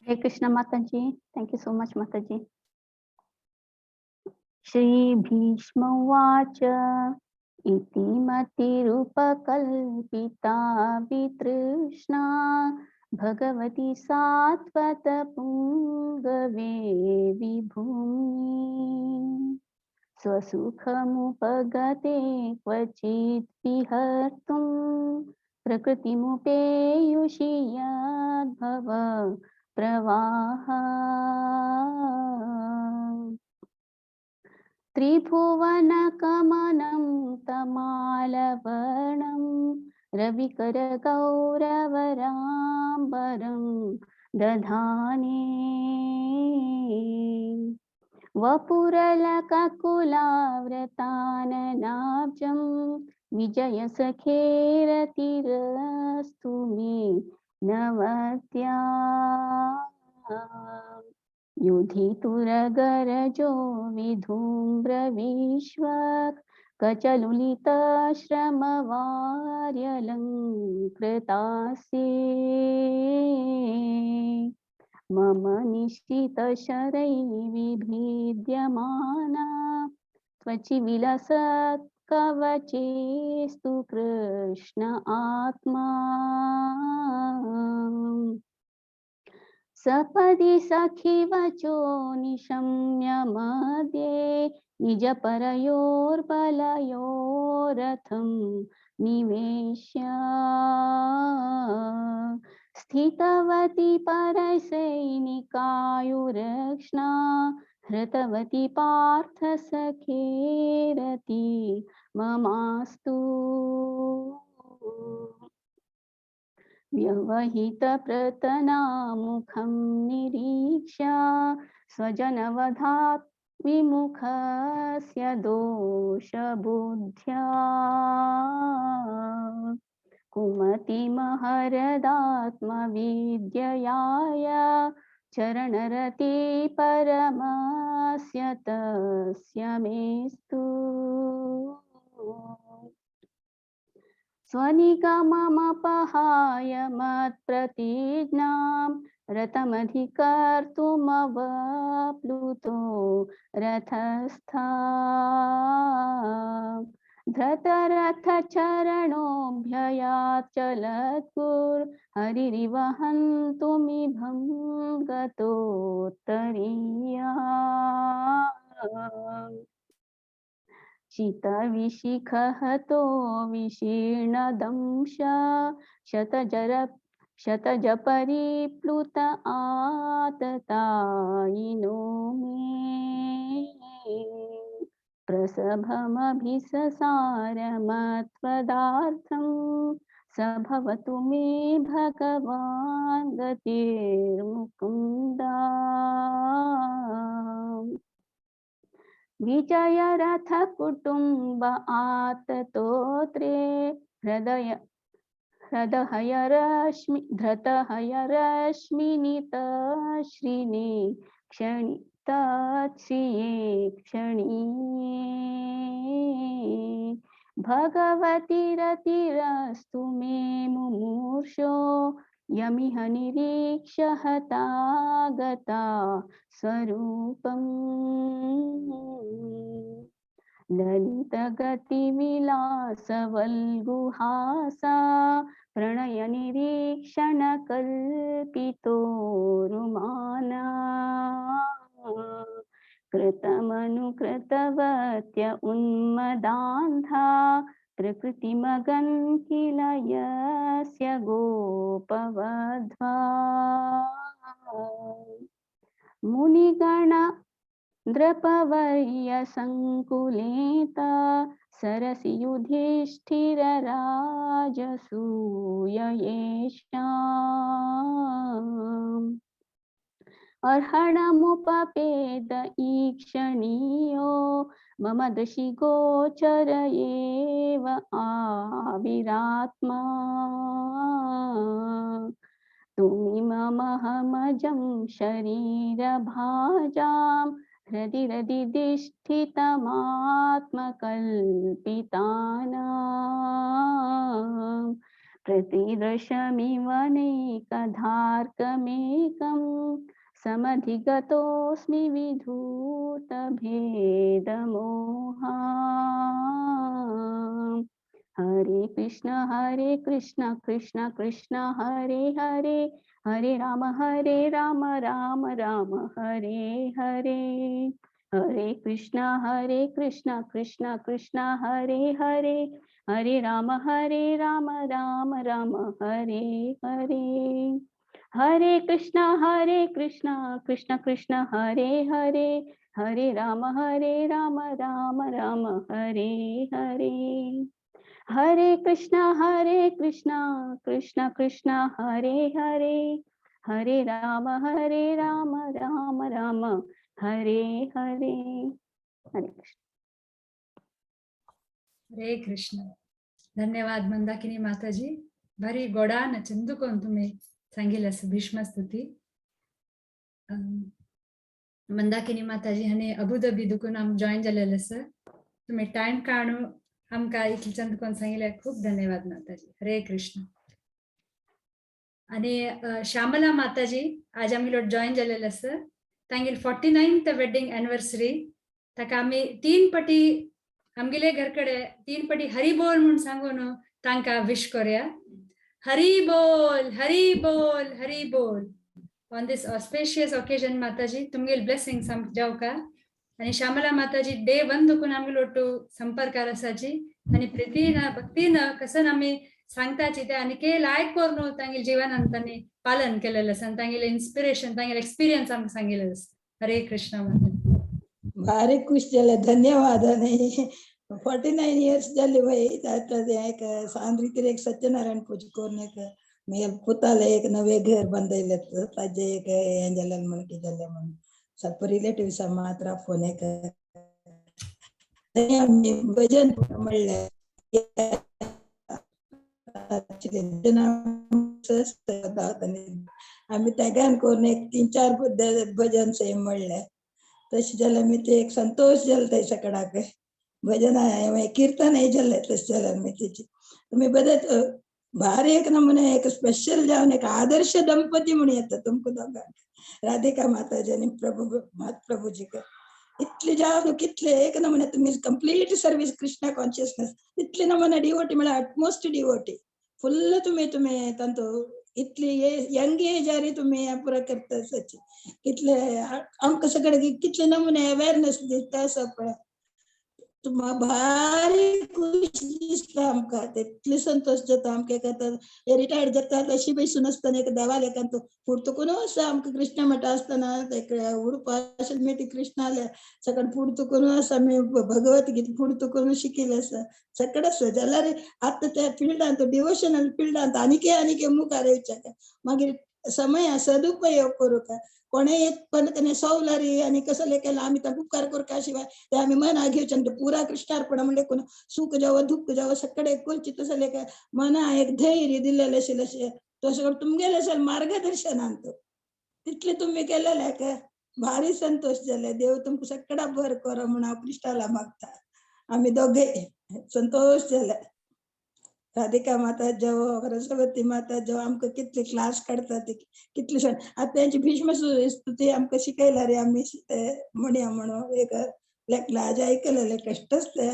हरे कृष्ण माताजी. थैंक यू सो मच माताजी. श्री भीष्म उवाच इति मतिरुपकल्पिता वितृष्णा भगवती सात्वत पुंगवे विभूमि स्वसुखमुपगते क्वचित् विहर्तुं प्रकृतिमुपेयुषि यद्भव प्रवाह त्रिभुवनकमनं तमालवर्णं रविकरगौरवराम्बरं दधाने वपुरलककुलाव्रताननाब्जं विजयसखेरतिरस्तु मे नवत्या युधितुरगरजो विधूम्रविश्वक् कचलुलितश्रमवार्यलङ्कृतास्ये मम निश्चितशरैर्विभिद्यमाना त्वचि विलसत्कवचेस्तु कृष्ण आत्मा सपदि सखिवचो निशम्य मध्ये निजपरयोर्बलयोरथं निवेश्य स्थितवती परसैनिकायुरक्ष्णा हृतवती पार्थ सखेरति ममास्तु व्यवहितप्रतनामुखं निरीक्ष्य स्वजनवधात् विमुखस्य दोषबुद्ध्या कुमतिमहरदात्मविद्ययाय चरणरते परमस्य तस्य मेस्तु स्वनिगममपहाय मत्प्रतिज्ञां रथमधिकर्तुमवप्लुतो रथस्था धृतरथचरणोऽभ्ययाच्चलद्गुर्हरिरिवहन्तुमिभं गतोत्तरीया चितविशिखहतो विशीर्णदंश शतजपरिप्लुत आततायिनो मे प्रसभमभिससारमत्वदार्थं स भवतु मे भगवान् गतिर्मुकुन्दा विजयरथ कुटुम्ब आततोत्रे धृतहयरश्मिनितश्रिने क्षणितश्रिये क्षणीये भगवती रतिरस्तु मे मुमूर्षो यमिह निरीक्ष्य हतागता स्वरूपम् ललितगतिविलासवल्गुहासा प्रणयनिरीक्षणकल्पितोरुमाना कृतमनुकृतवत्य उन्मदान्धा प्रकृतिमगन् किल यस्य गोपवध्वा मुनिगण नृपवर्यसङ्कुलेत सरसि युधिष्ठिरराजसूय येषाम् अर्हणमुपपेद ईक्षणीयो मम दृशि गोचर एव आविरात्मा तुमिममहमजं शरीरभाजां हृदि हृदि दिष्ठितमात्मकल्पितानां प्रतिदृशमिवनेकधार्कमेकं समधिगतोऽस्मि विधूतभेदमोहा हरे कृष्ण कृष्ण कृष्ण हरे हरे हरे राम राम राम हरे हरे हरे कृष्ण कृष्ण कृष्ण हरे हरे हरे राम राम राम हरे हरे हरे कृष्ण कृष्ण कृष्ण हरे हरे हरे राम राम राम हरे हरे हरे कृष्ण कृष्ण कृष्ण हरे हरे हरे राम राम राम हरे हरे हरे कृष्ण
हरे कृष्ण. धन्यवाद मंदाकिनी माताजी. भारी गोडान चंदुकोन तुम्ही सांगितलं भीष्म स्तुती. मंदाकिनी माताजी हाणे अबुधाबी दुखून आम जॉईन झालेलं सर. तुम्ही टाइम काढून आमका इथली चंदुकोन सांगितलं खूप धन्यवाद माताजी. हरे कृष्ण. आणि श्यामला माताजी आज आम्ही लोट जॉईन झालेलं सर. तांगेल 49th वेडिंग एनिवर्सरी ताका आम्ही 3 पटी आमगेले घरकडे 3 पटी हरी बोल म्हणून सांगून तांका विश करूया. हरी बोल हरी बोल हरी बोल. ऑन दिस ऑस्पेशियस ओकेजन माताजी तुमगेल ब्लेसिंग्स आम जाऊ का. आणि श्यामला माताजी डे 1 दुखून आम्ही लोटू संपर्कार असाची आणि प्रीतीनं भक्तीनं कसं आम्ही सांगताची ते आणि के लायक करून तांगेल जीवनांताने पालन केलेलं असं तांगेल इन्स्पिरेशन तांगेल एक्सपिरियन्स आमकां सांगितलेलं असं. हरे कृष्ण माताजी.
भारी खुश झाले. धन्यवाद. आणि 49 इयर्स झाले भाई. एक सांद्री तरी एक सत्यनारायण पूजा करून एक मी पुताला एक नवे घर बांधायले ताजे एक एंजल म्हणके झाले म्हणून ಸ್ವಲ್ಪ रिलेटिव्स मात्र फोन एक आम्ही भजन म्हणले आम्ही त्या गान करून एक 3-4 भजन से म्हणले तशी झालं. मी ते एक संतोष झालं त्याच्याकडाक भजन आहे कीर्तन हे झालंय तसं झालं. मी त्याची तुम्ही बदत भारी एक नमुने एक स्पेशल जाऊन एक आदर्श दंपती म्हणून येतं तुमको दोघांना राधिका माताजी आणि प्रभुजी का इतले जाऊन कितले एक नमुने तुम्ही कंप्लीट सर्विस कृष्णा कॉन्शियसनेस इतले नमुने डिवोटी मला अटमोस्ट डिवोटी फुल तुम्ही तंतु इतली यंग एज आरी तुम्ही पुरा करता सच कितले आमकां सगळे कितले नमुने अवेअरनेस दिता सगळं तुम्हा भारी खुश दिसता आमकां. तितले संतोष जाता आमकां करता रिटायर्ड जाता अशी बैसून असताना एक देवाल एकान तो फुडतो कोण आसा आमकां कृष्ण मठा असताना उडपा अशें मी ती कृष्णाल्या सकाळ फुडतो कोण आसा मी भगवत गीता फुडतो कोण शिकिल्लें आसा सगळं आसा जाल्यार आतां त्या फिल्डान तो डिवोशनल फिल्डान आनीके मुखार येवचे मागीर समय सदुपयोग करूं का कोणे एक पण त्याने सवलारी आणि कसले केलं आम्ही त्या उपकार करता शिवाय ते आम्ही मना घेवचे पुरा कृष्णार्पण म्हणजे कोण सुख जावं दुःख जावं सगळे करची तसले काय मना एक धैर्य दिलेले असेल तो सगळं तुमगेले असेल मार्गदर्शनांत तिथले तुम्ही केलेले का भारी संतोष झाले. देव तुमको सगळा भर करो म्हणून कृष्णाला मागता. आम्ही दोघे संतोष झाले. राधिका माता जो सरस्वती माता जो आमकां कितले क्लास काढतात कितले सण आता त्यांची भीष्म स्तुती आमकां शिकयला रे आम्ही म्हणया म्हणून एक लाज ऐकलेले कष्टच ते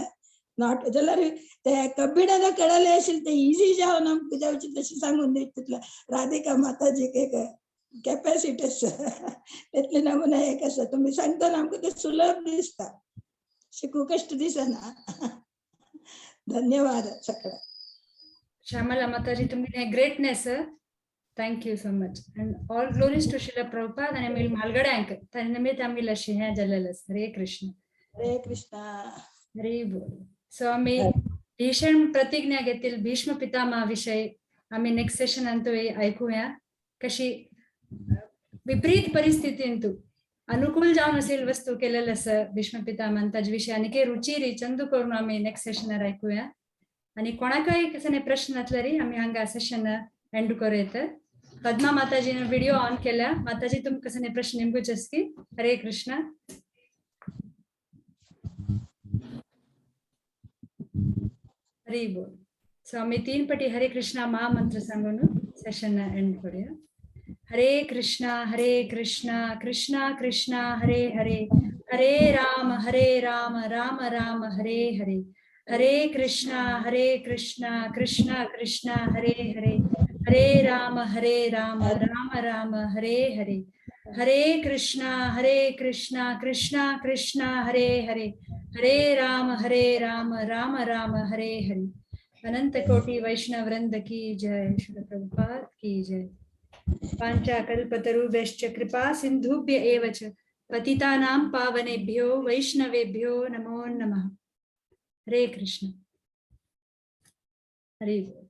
नॉट जाल्यार ते कबीडाला कळले असेल ते इझी जावन आमकां जावची तशी सांगून दितले राधिका माताजी एक कॅपॅसिटी तितले नमुने एक आसा तुम्ही सांगतना आमकां ते सुलभ दिसता शिकू कष्ट दिसना. धन्यवाद सगळ्या.
Shamala Mataji, तुम्ही greatness. Thank you so much. And all glories to Srila Prabhupada and Emil Malgadank. Tanimit Amila Shiha Jalalas. Hare Krishna.
हरे कृष्णा.
हरे बोल. So आम्ही भीषण प्रतिज्ञा घेतील भीष्म पितामहा विषयी आम्ही नेक्स्ट सेशन आणतोय ऐकूया. कशी विपरीत परिस्थितींतू अनुकूल जावन असेल वस्तू केलेलं असं भीष्म पितामह ताजे विषयी आनी रुची चंदू करून आम्ही नेक्स्ट सेशनार ऐकूया. आणि कोणाकाय कसं प्रश्न असल्यारी आम्ही हांगा सेशन एंड करू येतं. पद्मा माताजीने व्हिडिओ ऑन केला. माताजी तुम कसं प्रश्न निंबूचस की. हरे कृष्ण. हरी बोल. सो आम्ही 3 पटी हरे कृष्णा महामंत्र सांगून सेशन एंड करूया. हरे कृष्णा कृष्णा कृष्णा हरे हरे, हरे राम राम राम हरे हरे, हरे कृष्णा कृष्णा कृष्णा हरे हरे, हरे राम राम राम हरे हरे, हरे कृष्णा कृष्णा कृष्णा हरे हरे, हरे राम राम राम हरे हरे. अनंत कोटि वैष्णव वृंद की जय. श्री प्रभुपाद की जय. पांचाकल्पतरुभ्यश्च कृपा सिंधुभ्य एव च पतितानां पावनेभ्यो वैष्णवेभ्यो नमो नमः. हरे कृष्ण. हरे बोल.